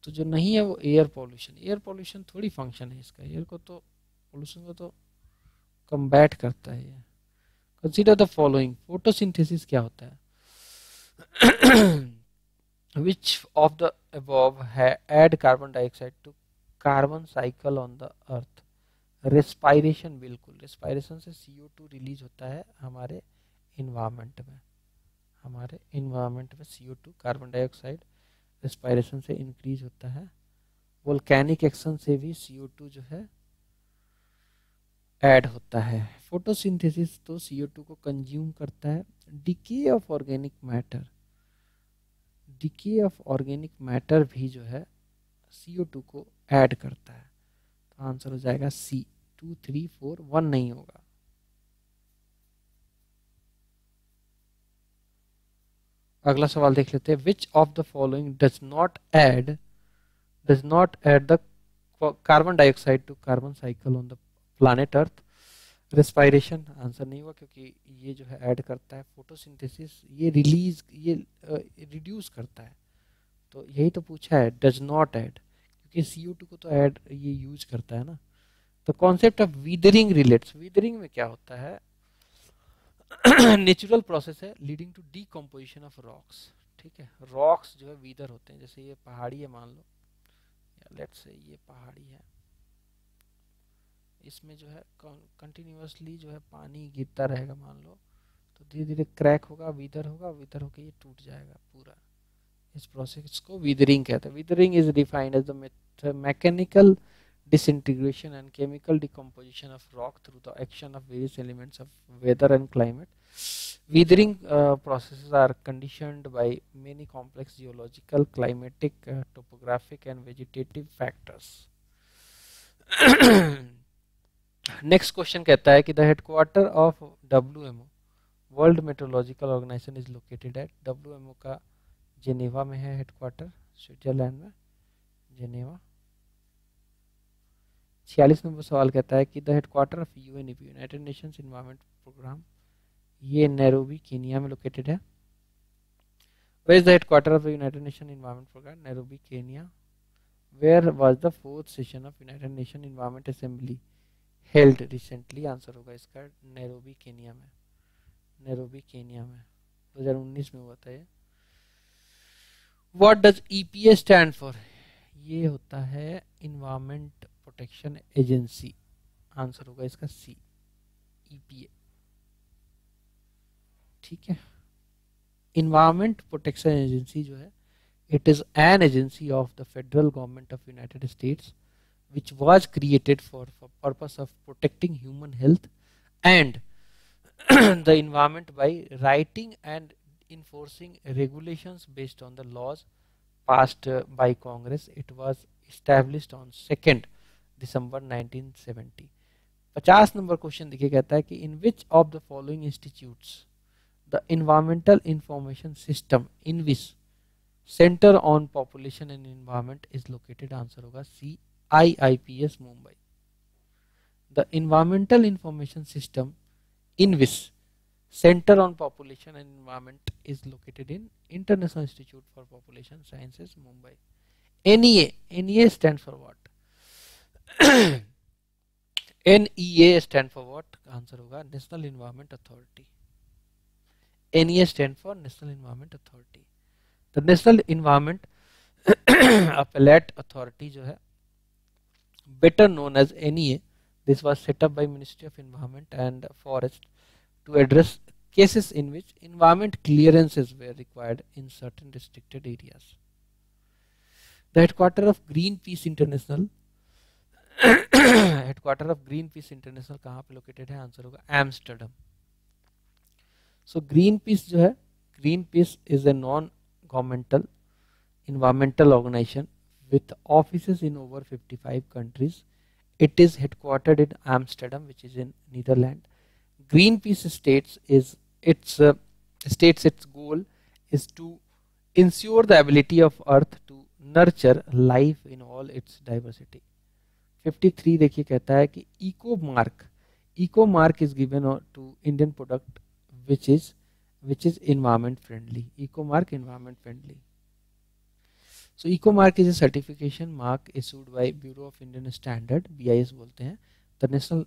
तो जो नहीं है वो एयर पॉल्यूशन, एयर पॉल्यूशन थोड़ी फंक्शन है इसका, एयर को तो पॉल्यूशन को तो कम्बैट करता है ये। कंसीडर द फॉलोइंग, फोटोसिंथेसिस क्या होता है? Which of the above add carbon dioxide to carbon cycle on the earth? Respiration, बिल्कुल, रेस्पायरेशन से CO2 रिलीज होता है हमारे इन्वायरमेंट में, हमारे इन्वायरमेंट में CO2 कार्बन डाइऑक्साइड रेस्पायरेशन से इंक्रीज होता है। वोल्केनिक एक्शन से भी CO2 जो है ऐड होता है। फोटोसिंथेसिस तो CO2 को कंज्यूम करता है। Decay of organic matter, decay of organic matter भी जो है CO2 को ऐड करता है। तो आंसर हो जाएगा सी, 2, 3, 4, 1 नहीं होगा। अगला सवाल देख लेते हैं। Which of the following does not add the carbon dioxide to carbon cycle on the planet earth? Respiration answer नहीं हुआ, क्योंकि ये जो है ऐड करता है फोटोसिंथेसिस, ये रिलीज, ये रिड्यूस करता है, तो यही तो पूछा है, डज नॉट ऐड, क्योंकि CO2 को तो ऐड ये यूज करता है ना। तो concept of weathering relates, weathering में क्या होता है, नेचुरल प्रोसेस है leading to decomposition of rocks. ठीक है, रॉक्स जो है वीदर होते हैं, जैसे ये पहाड़ी है मान लो, या लेट्स से ये पहाड़ी है, इसमें जो है कंटिन्यूअसली जो है पानी गिरता रहेगा मान लो, तो धीरे धीरे क्रैक होगा, वीदर होगा, वीदर होकर ये टूट जाएगा पूरा। इस प्रोसेस को वीदरिंग कहते हैं। Weathering is defined as the mechanical disintegration and chemical decomposition of rock through the action of various elements of weather and climate. Weathering processes are conditioned by many complex geological, climatic, topographic and vegetative factors. Next question कहता है कि the headquarter of WMO, world meteorological organisation, is located at, WMO का Geneva में है headquarter, Switzerland में, Geneva. 46 number सवाल कहता है कि the headquarter of UNEP, united nations environment programme, ये नैरोबी केनिया में लोकेटेड है। Where is the headquarter of the United nation environment programme, Nairobi Kenya. Where was the 4th session of united nation environment assembly held recently, answer होगा इसका Nairobi Kenya में, Nairobi Kenya में 2019 में हुआ था ये। What does EPA stand for, ये होता है इन्वायरमेंट प्रोटेक्शन एजेंसी, आंसर होगा इसका C, EPA। ठीक है, इन्वायरमेंट प्रोटेक्शन एजेंसी जो है, it is an agency of the federal government of United states which was created for purpose of protecting human health and the environment by writing and enforcing regulations based on the laws passed by Congress. It was established on 2nd December 1970. 50 number question देखिए, कहता है कि in which of the following institutes the environmental information system in which center on population and environment is located, answer होगा C, IIPS Mumbai. The environmental information system in which center on population and environment is located in International Institute for Population Sciences Mumbai. NEA stands for what? NEA stands for what? Answer होगा National Environment Authority. NEA stands for National Environment Authority. The National Environment Appellate Authority जो है, better known as NEA, this was set up by Ministry of Environment and Forest to address cases in which environment clearances were required in certain restricted areas. The headquarter of Greenpeace International headquarter of green peas international कहाँ पे located है, answer होगा Amsterdam. So green peas जो है, green peas is a non governmental environmental organization with offices in over 55 countries. It is headquartered in Amsterdam, which is in Netherlands. Greenpeace states its goal is to ensure the ability of Earth to nurture life in all its diversity. 53 देखिए कहता है कि eco mark is given to Indian product which is environment friendly. Eco mark environment friendly. So EcoMark is a certification mark issued by Bureau of Indian Standard, BIS बोलते हैं, the National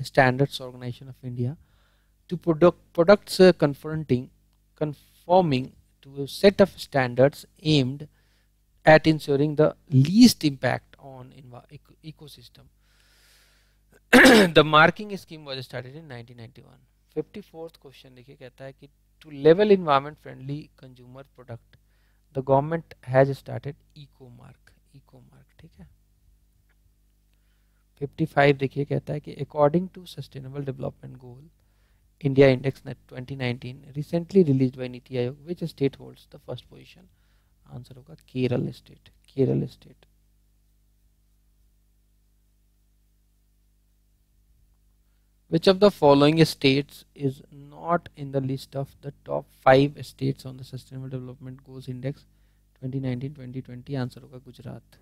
Standards Organization of India, to products conforming to a set of standards aimed at ensuring the least impact on ecosystem. The marking scheme was started in 1991. 54th question देखिए, कहता है कि to level environment friendly consumer product the government has started EcoMark. ठीक है। 55 देखिए, कहता है कि according to Sustainable Development Goal India Index 2019 recently released by NITI Aayog, which state holds the first position? Answer होगा Kerala state, Kerala state. Which of the following states is not in the list of the top 5 states on the Sustainable Development Goals Index 2019-2020? Answer होगा गुजरात।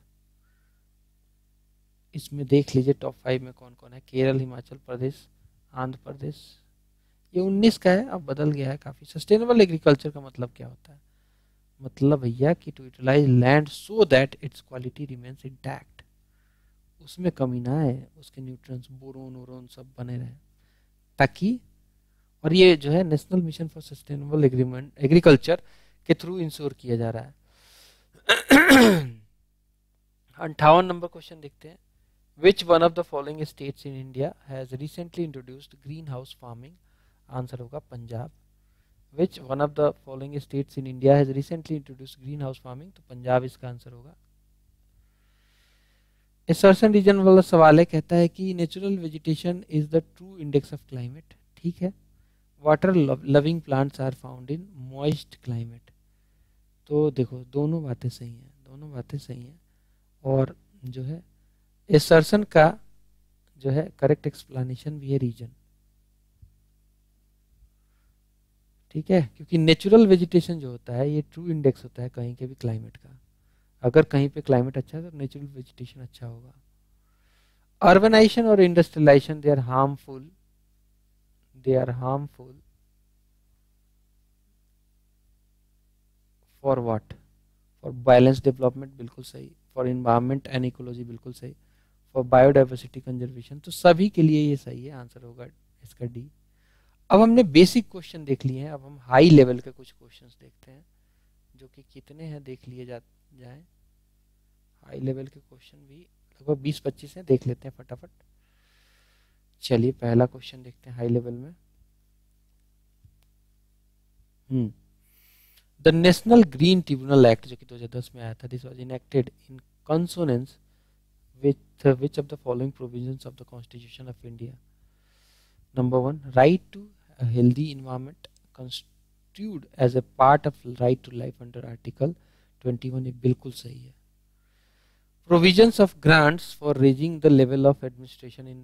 इसमें देख लीजिए top 5 में कौन कौन है, केरल, हिमाचल प्रदेश, आंध्र प्रदेश। ये 19 का है, अब बदल गया है काफ़ी। सस्टेनेबल एग्रीकल्चर का मतलब क्या होता है? मतलब भैया कि to utilise land so that its quality remains intact, उसमें कमी ना आए, उसके न्यूट्रिएंट्स बोरोन वोरोन सब बने रहे ताकि, और ये जो है national mission for sustainable agreement agriculture के थ्रू इंश्योर किया जा रहा है। 58 नंबर क्वेश्चन देखते हैं। Which one of the following states in India has recently introduced greenhouse farming? Answer होगा Punjab. Which one of the following states in India has recently introduced greenhouse farming? तो पंजाब इसका आंसर होगा। सर्सन reason वाला सवाल है, कहता है कि natural vegetation is the true index of climate. ठीक है। Water loving plants are found in moist climate. तो देखो दोनों बातें सही हैं, दोनों बातें सही हैं। और जो है एसर्शन का जो है करेक्ट एक्सप्लेनेशन भी है रीजन। ठीक है, क्योंकि नेचुरल वेजिटेशन जो होता है ये ट्रू इंडेक्स होता है कहीं के भी क्लाइमेट का। अगर कहीं पे क्लाइमेट अच्छा है तो नेचुरल वेजिटेशन अच्छा होगा। अर्बनाइजेशन और industrialisation they are harmful, they are harmful for what? For balance development, बिल्कुल सही। फॉर इन्वायरमेंट एंड इकोलॉजी, बिल्कुल सही। फॉर बायोडाइवर्सिटी कंजर्वेशन, तो सभी के लिए ये सही है, आंसर होगा इसका डी। अब हमने बेसिक क्वेश्चन देख लिए हैं, अब हम हाई लेवल के कुछ क्वेश्चंस देखते हैं जो कि कितने हैं देख लिए जाए। हाई लेवल के क्वेश्चन भी लगभग 20-25 हैं, देख लेते हैं फटाफट। चलिए पहला क्वेश्चन देखते हैं हाई लेवल में। The national green tribunal act जो कि 2010 में आया था, this was enacted in consonance with which of the following provisions of the Constitution of India? Number 1, right to a healthy environment constituted as a part of right to life under Article 21, ये बिल्कुल सही है। Provisions of grants for raising the level of administration in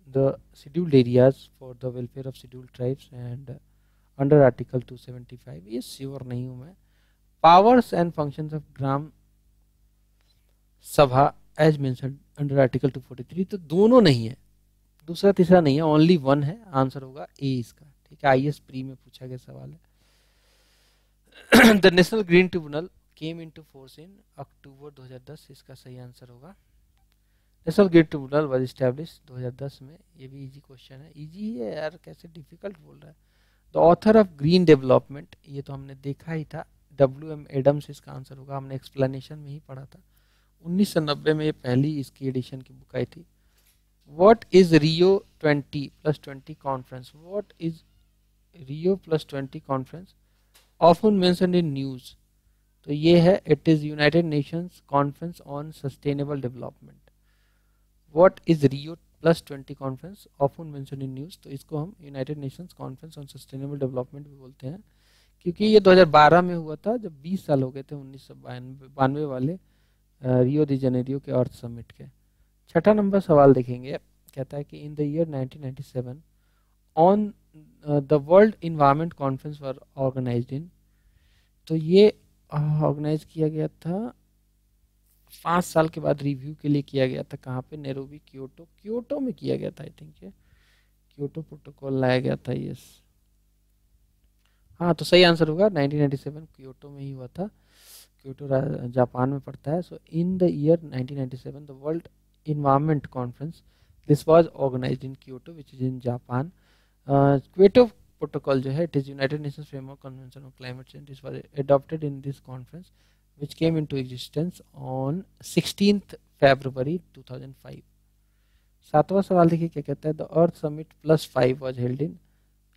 the scheduled areas for the welfare of scheduled tribes and under Article 275, ये sure नहीं हूँ मैं। Powers and functions of ग्राम सभा as mentioned under article 243, तो दोनों नहीं है, दूसरा तीसरा नहीं है, ओनली वन है, आंसर होगा ए इसका। ठीक है, आईएएस प्री में पूछा गया सवाल है। The national green tribunal came into force in October 2010, इसका सही आंसर होगा। National green tribunal was established 2010 में, ये भी इजी क्वेश्चन है। इजी है यार, कैसे डिफिकल्ट बोल रहा है। The author of green development, ये तो हमने देखा ही था, WM एडम्स इसका आंसर होगा, हमने एक्सप्लेनेशन में ही पढ़ा था। 1990 में ये पहली इसकी एडिशन की बुक आई थी। What is Rio 20+20 conference? What is Rio +20 conference often mentioned in news? तो ये है, it is United Nations conference on sustainable development. What is Rio +20 conference often mentioned in news? तो इसको हम United Nations conference on sustainable development भी बोलते हैं, क्योंकि ये 2012 में हुआ था, जब 20 साल हो गए थे 1992 वाले रियो डी जेनेरियो के अर्थ समिट के। छठा नंबर सवाल देखेंगे, कहता है कि in the year 1997 on the world environment conference were organised in, तो ये ऑर्गेनाइज किया गया था 5 साल के बाद, रिव्यू के लिए किया गया था। कहाँ पे? नैरोबी, क्योटो में किया गया था। आई थिंक ये क्योटो प्रोटोकॉल लाया गया था। यस, हाँ, तो सही आंसर होगा 1997 क्योटो में ही हुआ था। क्योटो जापान में पड़ता है। So in the year 1997 the world environment conference this was organised in Kyoto which is in Japan. Kyoto protocol जो है, it is United Nations framework convention on climate change, this was adopted in this conference which came into existence on 16 February 2005। सातवां सवाल देखिए क्या कहता है, the earth Summit +5 was held in,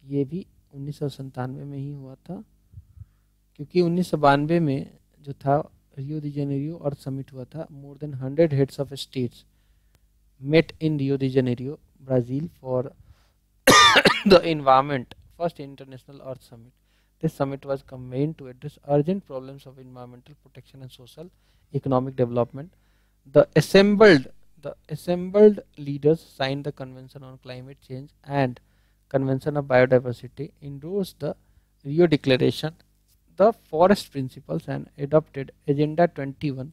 ये भी 1997 में ही हुआ था, क्योंकि 1992 में जो था Rio de Janeiro earth summit हुआ था। More than 100 heads of states met in Rio de Janeiro Brazil for the environment first international earth summit. This summit was combined to address urgent problems of environmental protection and social economic development. The assembled leaders signed the convention on climate change and convention of biodiversity, endorsed the Rio declaration, the forest principles, and adopted agenda 21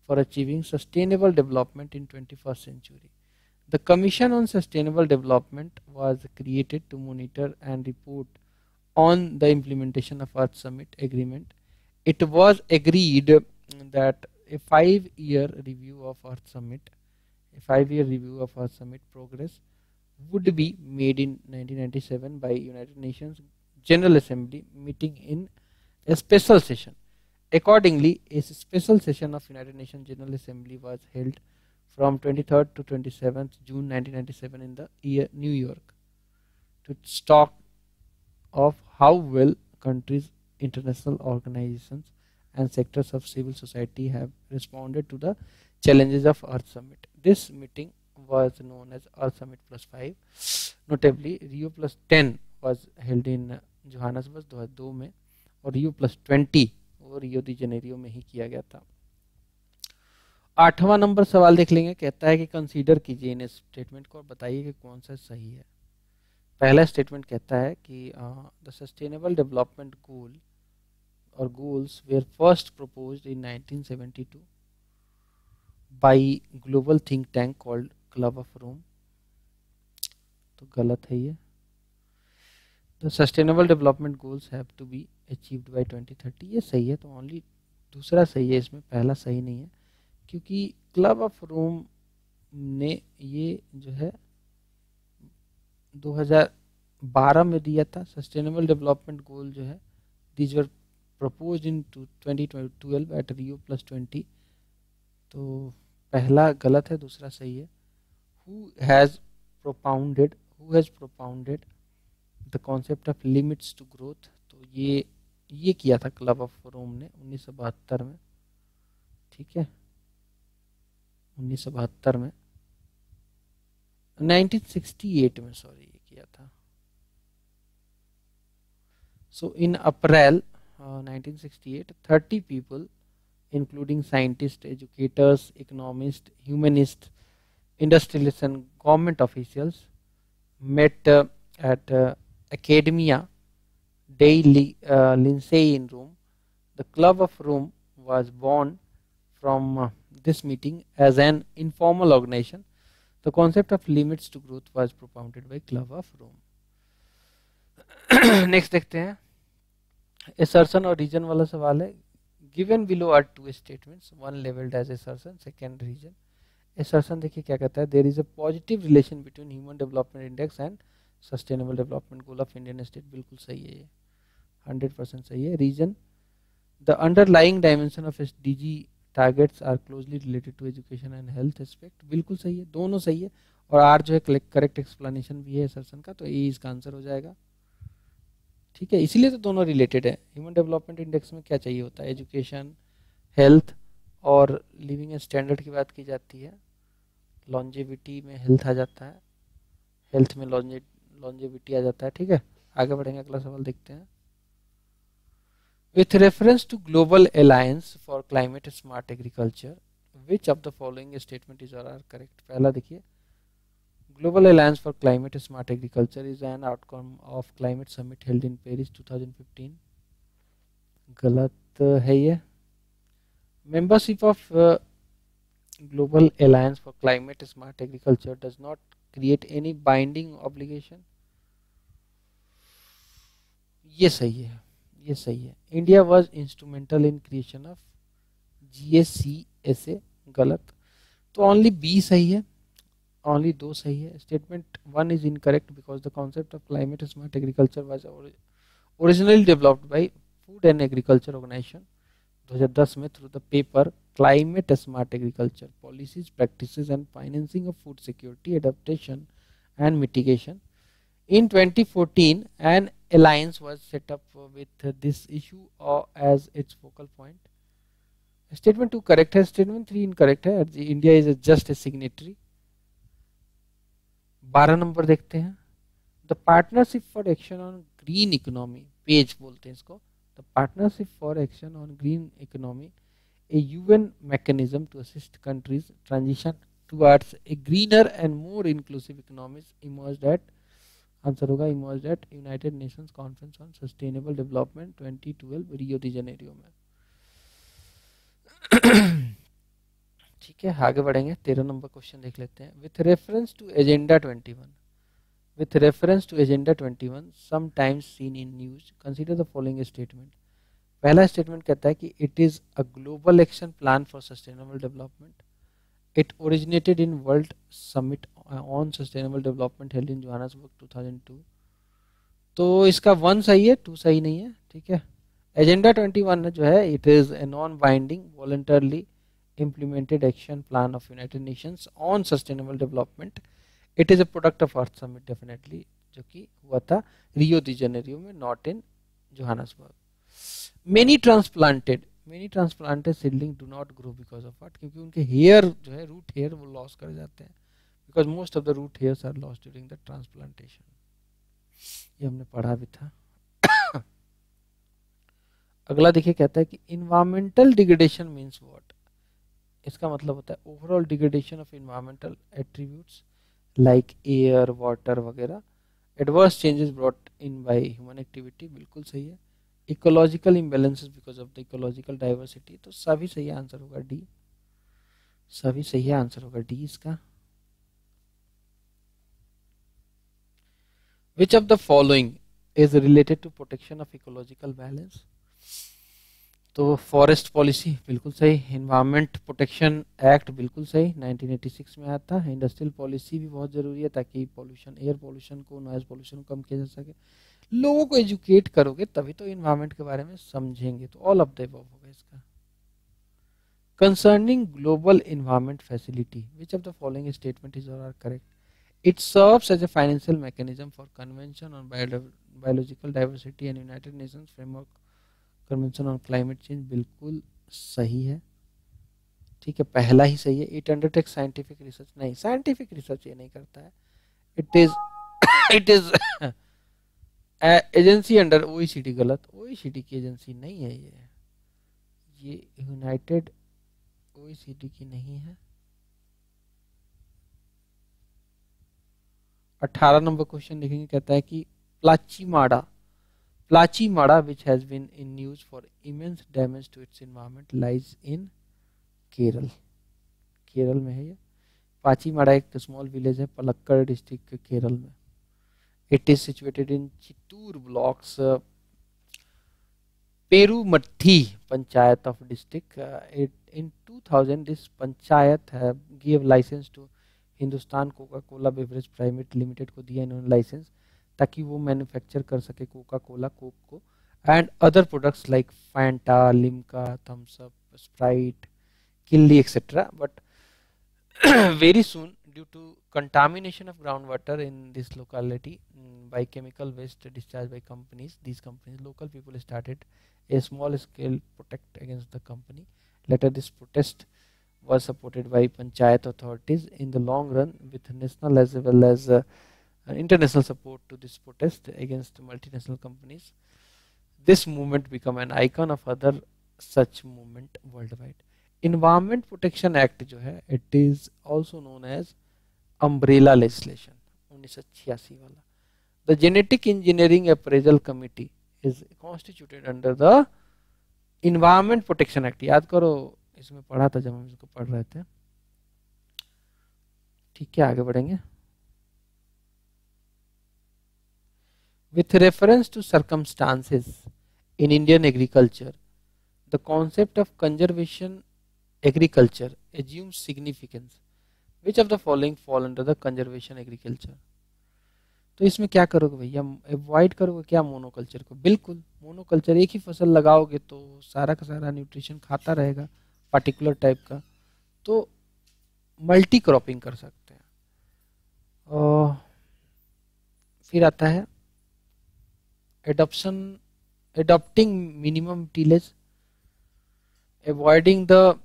for achieving sustainable development in 21st century. The Commission on Sustainable Development was created to monitor and report on the implementation of Earth Summit Agreement. It was agreed that a 5-year review of Earth Summit, progress would be made in 1997 by United Nations General Assembly meeting in a special session. Accordingly, a special session of United Nations General Assembly was held from 23rd to 27th June 1997 in the New York to talk of how well countries, international organizations, and sectors of civil society have responded to the challenges of Earth Summit. This meeting was known as Earth Summit Plus 5. Notably, Rio Plus 10 was held in Johannesburg 2002 में और रियो plus 20 वो रियो de Janeiro में ही किया गया था। 8वां number सवाल देख लेंगे। कहता है कि कंसीडर कीजिए इन स्टेटमेंट को और बताइए कि कौन सा सही है। पहला स्टेटमेंट कहता है कि द सस्टेनेबल डेवलपमेंट गोल और goals were first proposed in 1972 by global think tank called club of Rome. तो गलत है ये। The sustainable development goals have to be achieved by 2030, ये सही है। तो ओनली दूसरा सही है इसमें, पहला सही नहीं है, क्योंकि क्लब ऑफ रोम ने ये जो है 2012 में दिया था। सस्टेनेबल डेवलपमेंट गोल जो है these were proposed in 2012 at Rio plus 20। तो पहला गलत है, दूसरा सही है। Who has propounded the concept of limits to growth, तो ये किया था क्लब ऑफ रोम ने 1972 में। ठीक है, 1972 में, 1968 में सॉरी ये किया था। सो इन अप्रैल 1968 30 people including scientists, educators, economists, humanists, industrialists and government officials met at Academia dei Lincei in Rome. The Club of Rome was born from this meeting as an informal organization. The concept of limits to growth was propounded by Club of Rome. Next देखते हैं, assertion और reason वाला सवाल है। Given below are two statements, one labeled as assertion, second reason. Assertion देखिए क्या कहता है, there is a positive relation between Human Development Index and Sustainable Development Goal of Indian State, बिल्कुल सही है ये, 100% सही है। Reason, the underlying dimension of SDG targets are closely related to education and health aspect, बिल्कुल सही है, दोनों सही है। और R जो है करेक्ट एक्सप्लेनेशन भी है assertion का, तो ये इसका आंसर हो जाएगा। ठीक है, इसीलिए तो दोनों रिलेटेड है। ह्यूमन डेवलपमेंट इंडेक्स में क्या चाहिए होता है, एजुकेशन, हेल्थ और लिविंग स्टैंडर्ड की बात की जाती है। लॉन्जेविटी में हेल्थ आ जाता है, हेल्थ में लॉन्जेविटी आ जाता है। ठीक है, आगे बढ़ेंगे, अगला सवाल देखते हैं। With reference to global alliance for climate smart agriculture, which of the following statement is are correct. पहला देखिए, Global Alliance for Climate Smart Agriculture is an outcome of Climate Summit held in Paris 2015. गलत है ये। Membership of Global Alliance for Climate Smart Agriculture does not create any binding obligation. ये सही है, ये सही है। India was instrumental in creation of GSCSA, गलत। तो only B सही है, only दो सही है। Statement 1 is incorrect because the concept of climate smart agriculture was originally developed by Food and Agriculture Organization 2010 में through the paper Climate Smart Agriculture Policies, Practices and Financing of Food Security, Adaptation and Mitigation. In 2014, an alliance was set up with this issue as its focal point. Statement 2 correct है, Statement 3 incorrect है। India is just a signatory. 12 नंबर देखते हैं। The partnership for action on green economy, PAGE बोलते हैं इसको, the partnership for action on green economy, a UN mechanism to assist countries transition towards a greener and more inclusive economies emerged at, answer होगा emerged at United Nations conference on sustainable development 2012 Rio de Janeiro में। ठीक है, आगे बढ़ेंगे। 13 number question देख लेते हैं। With reference to agenda 21, with reference to agenda 21 sometimes seen in news, consider the following statement. पहला स्टेटमेंट कहता है कि it is a global action plan for sustainable development. It originated in World Summit on Sustainable Development held in Johannesburg 2002. तो इसका 1 सही है, 2 सही नहीं है। ठीक है, एजेंडा 21 जो है, it is a non binding voluntarily implemented action plan of United Nations on sustainable development. It is a product of Earth Summit definitely, जो कि हुआ था रियो डी जेनेरियो में, not in Johannesburg. many transplanted seedling do not grow because of what, क्योंकि उनके hair जो है, root hair, वो लॉस कर जाते हैं, because most of the root hairs are lost during the transplantation. ये हमने पढ़ा भी था। अगला देखिए, कहता है कि इन्वायरमेंटल डिग्रेडेशन मीन्स व्हाट। इसका मतलब होता है overall degradation of environmental attributes like air, water वगैरह। Adverse changes brought in by human activity, बिल्कुल सही है। Ecological imbalances because of the ecological diversity, तो सभी सही आंसर होगा डी, सभी सही आंसर होगा डी इसका। Which of the following is related to protection of ecological balance? तो फॉरेस्ट पॉलिसी बिल्कुल सही, इन्वायरमेंट प्रोटेक्शन एक्ट बिल्कुल सही, 1986 में आया था। इंडस्ट्रियल पॉलिसी भी बहुत जरूरी है ताकि पॉल्यूशन, एयर पॉल्यूशन को, नॉइज पॉल्यूशन को कम किया जा सके। लोगों को एजुकेट करोगे तभी तो इन्वायरमेंट के बारे में समझेंगे, तो ऑल ऑफ द अबव होगा इसका। Concerning global environment facility, which of the following statement is are correct? It serves as a financial mechanism for Convention on Biological Diversity and United Nations Framework Convention on Climate Change, बिल्कुल सही है। ठीक है, पहला ही सही है। It undertakes scientific research, नहीं, scientific research ये नहीं करता है। It is agency under OECD, गलत, OECD की एजेंसी नहीं है ये यूनाइटेड OECD की नहीं है। 18 नंबर क्वेश्चन देखेंगे, कहता है कि Plachimada which has been in news for immense damage to its environment lies in Kerala. Kerala में है ये। प्लाचीमाड़ा एक स्मॉल विलेज है पलक्कड़ डिस्ट्रिक्ट के केरल में। It is situated in Chittur blocks Perumatty panchayat of district. In 2000 this panchayat give licence to Hindustan Coca Cola beverage private limited को दिया इन्होंने लाइसेंस, ताकि वो मैन्युफैक्चर कर सके कोका कोला, कोक को, and other products like Fanta, Limca, Thums Up, Sprite, Kinley etcetera. But very soon, due to contamination of groundwater in this locality by chemical waste discharged by companies, these companies, local people started a small scale protest against the company. Later this protest was supported by panchayat authorities in the long run, with national as well as international support to this protest against multinational companies. This movement became an icon of other such movement worldwide. Environment Protection Act जो है, it is also known as umbrella legislation, 1986 वाला. The Genetic Engineering Appraisal Committee is constituted under the Environment Protection Act. याद करो, इसमें पढ़ा था जब हम इसको पढ़ रहे थे। ठीक है, आगे बढ़ेंगे। With reference to circumstances in Indian agriculture, the concept of conservation agriculture assumes significance. Which of the following fall under the conservation agriculture? तो इसमें क्या करोगे भैया, अवॉइड करोगे क्या मोनोकल्चर को? बिल्कुल, मोनोकल्चर, एक ही फसल लगाओगे तो सारा का सारा न्यूट्रिशन खाता रहेगा पर्टिकुलर टाइप का, तो मल्टी क्रॉपिंग कर सकते हैं। और फिर आता है adopting minimum tillage, avoiding the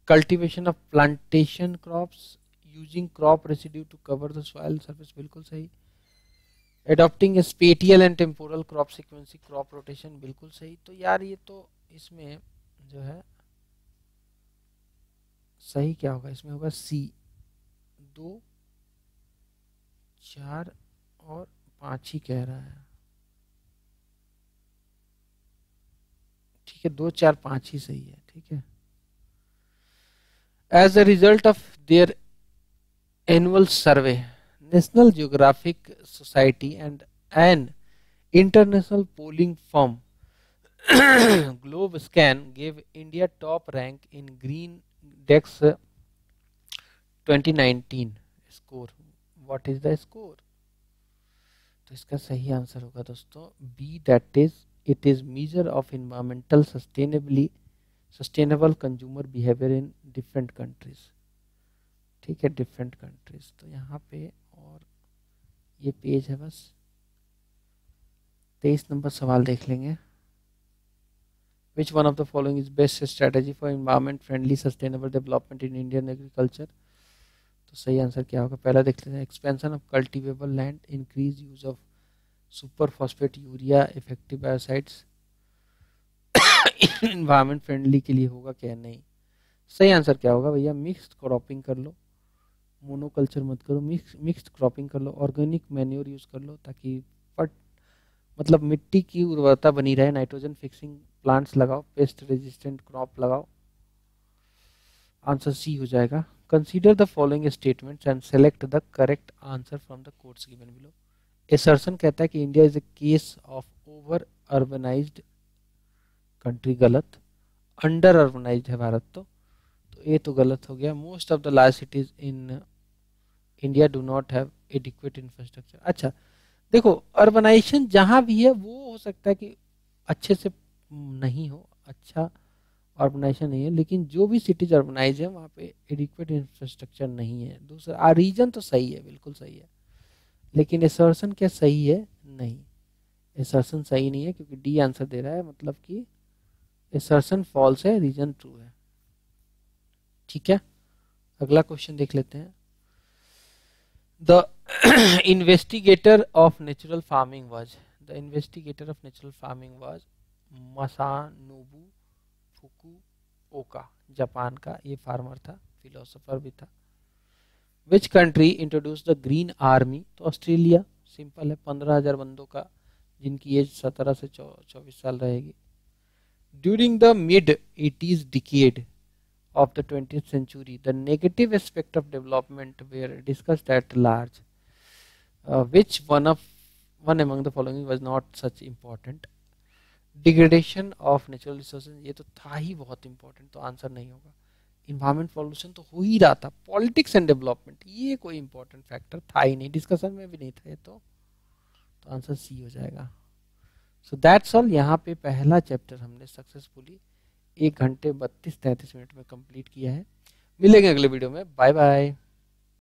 cultivation of plantation crops, using crop residue to cover the soil surface, बिल्कुल सही। adopting a spatial and temporal crop sequencing, crop rotation, बिल्कुल सही। तो यार ये तो इसमें जो है सही क्या होगा, इसमें होगा सी, 2, 4 और 5 ही कह रहा है। ठीक है, 2, 4, 5 ही सही है। ठीक है, As a result of their annual survey, National Geographic Society and an international polling firm GlobeScan gave India top rank in Green Dex 2019 score. What is the score? तो इसका सही आंसर होगा दोस्तों B, that is it is measure of environmental sustainable consumer behaviour in different countries. ठीक है, different countries. तो यहाँ पे और ये पेज है बस। 23 नंबर सवाल देख लेंगे। विच one of the following is best strategy for environment friendly sustainable development in Indian agriculture? तो सही आंसर क्या होगा? पहला देख लेते हैं, expansion of cultivable land, increase use of super phosphate, urea, effective biocides. Environment friendly के लिए होगा क्या? नहीं। सही आंसर क्या होगा भैया? मिक्स्ड क्रॉपिंग कर लो, मोनोकल्चर मत करो, मिक्स्ड क्रॉपिंग कर लो, ऑर्गेनिक मैन्योर यूज कर लो ताकि मतलब मिट्टी की उर्वरता बनी रहे, नाइट्रोजन फिक्सिंग प्लांट्स लगाओ, पेस्ट रेजिस्टेंट क्रॉप लगाओ। आंसर सी हो जाएगा। Consider the following statements and select the correct answer from the quotes given below. Assertion कहता है कि India is a case of over urbanised country, गलत। Under urbanised है भारत, तो ये तो गलत हो गया। Most of the large cities in India do not have adequate infrastructure. अच्छा देखो, अर्बनाइजेशन जहां भी है वो हो सकता है कि अच्छे से नहीं हो, अच्छा अर्बनाइजेशन नहीं है, लेकिन जो भी सिटीज अर्बनाइज है वहाँ पे एडिक्वेट इंफ्रास्ट्रक्चर नहीं है। दूसरा रीजन तो सही है, बिल्कुल सही है, लेकिन एसर्शन क्या सही है? नहीं, एसर्शन सही नहीं है क्योंकि डी आंसर दे रहा है, मतलब कि एसर्शन फॉल्स है, रीजन ट्रू है। ठीक है, अगला क्वेश्चन देख लेते हैं। The investigator of natural farming was, the investigator of natural farming was Masanobu Fukuoka, Japan का ये फार्मर था, फिलोसोफर भी था। Which country introduce the green army? तो ऑस्ट्रेलिया, सिंपल है, 15,000 बंदों का जिनकी एज 17 से 24 साल रहेगी। During the mid 80s decade of the 20th century, the negative aspect of development were discussed at large. Which one among the following was not such important? Degradation of natural resources, ये तो था ही बहुत important, तो answer नहीं होगा। Environment pollution तो हो ही रहा था। Politics and development, ये कोई important factor था ही नहीं, डिस्कशन में भी नहीं था ये तो आंसर सी हो जाएगा। So that's all। यहाँ पे पहला चैप्टर हमने सक्सेसफुली 1 घंटे 32-33 मिनट में कंप्लीट किया है। मिलेंगे अगले वीडियो में, बाय बाय।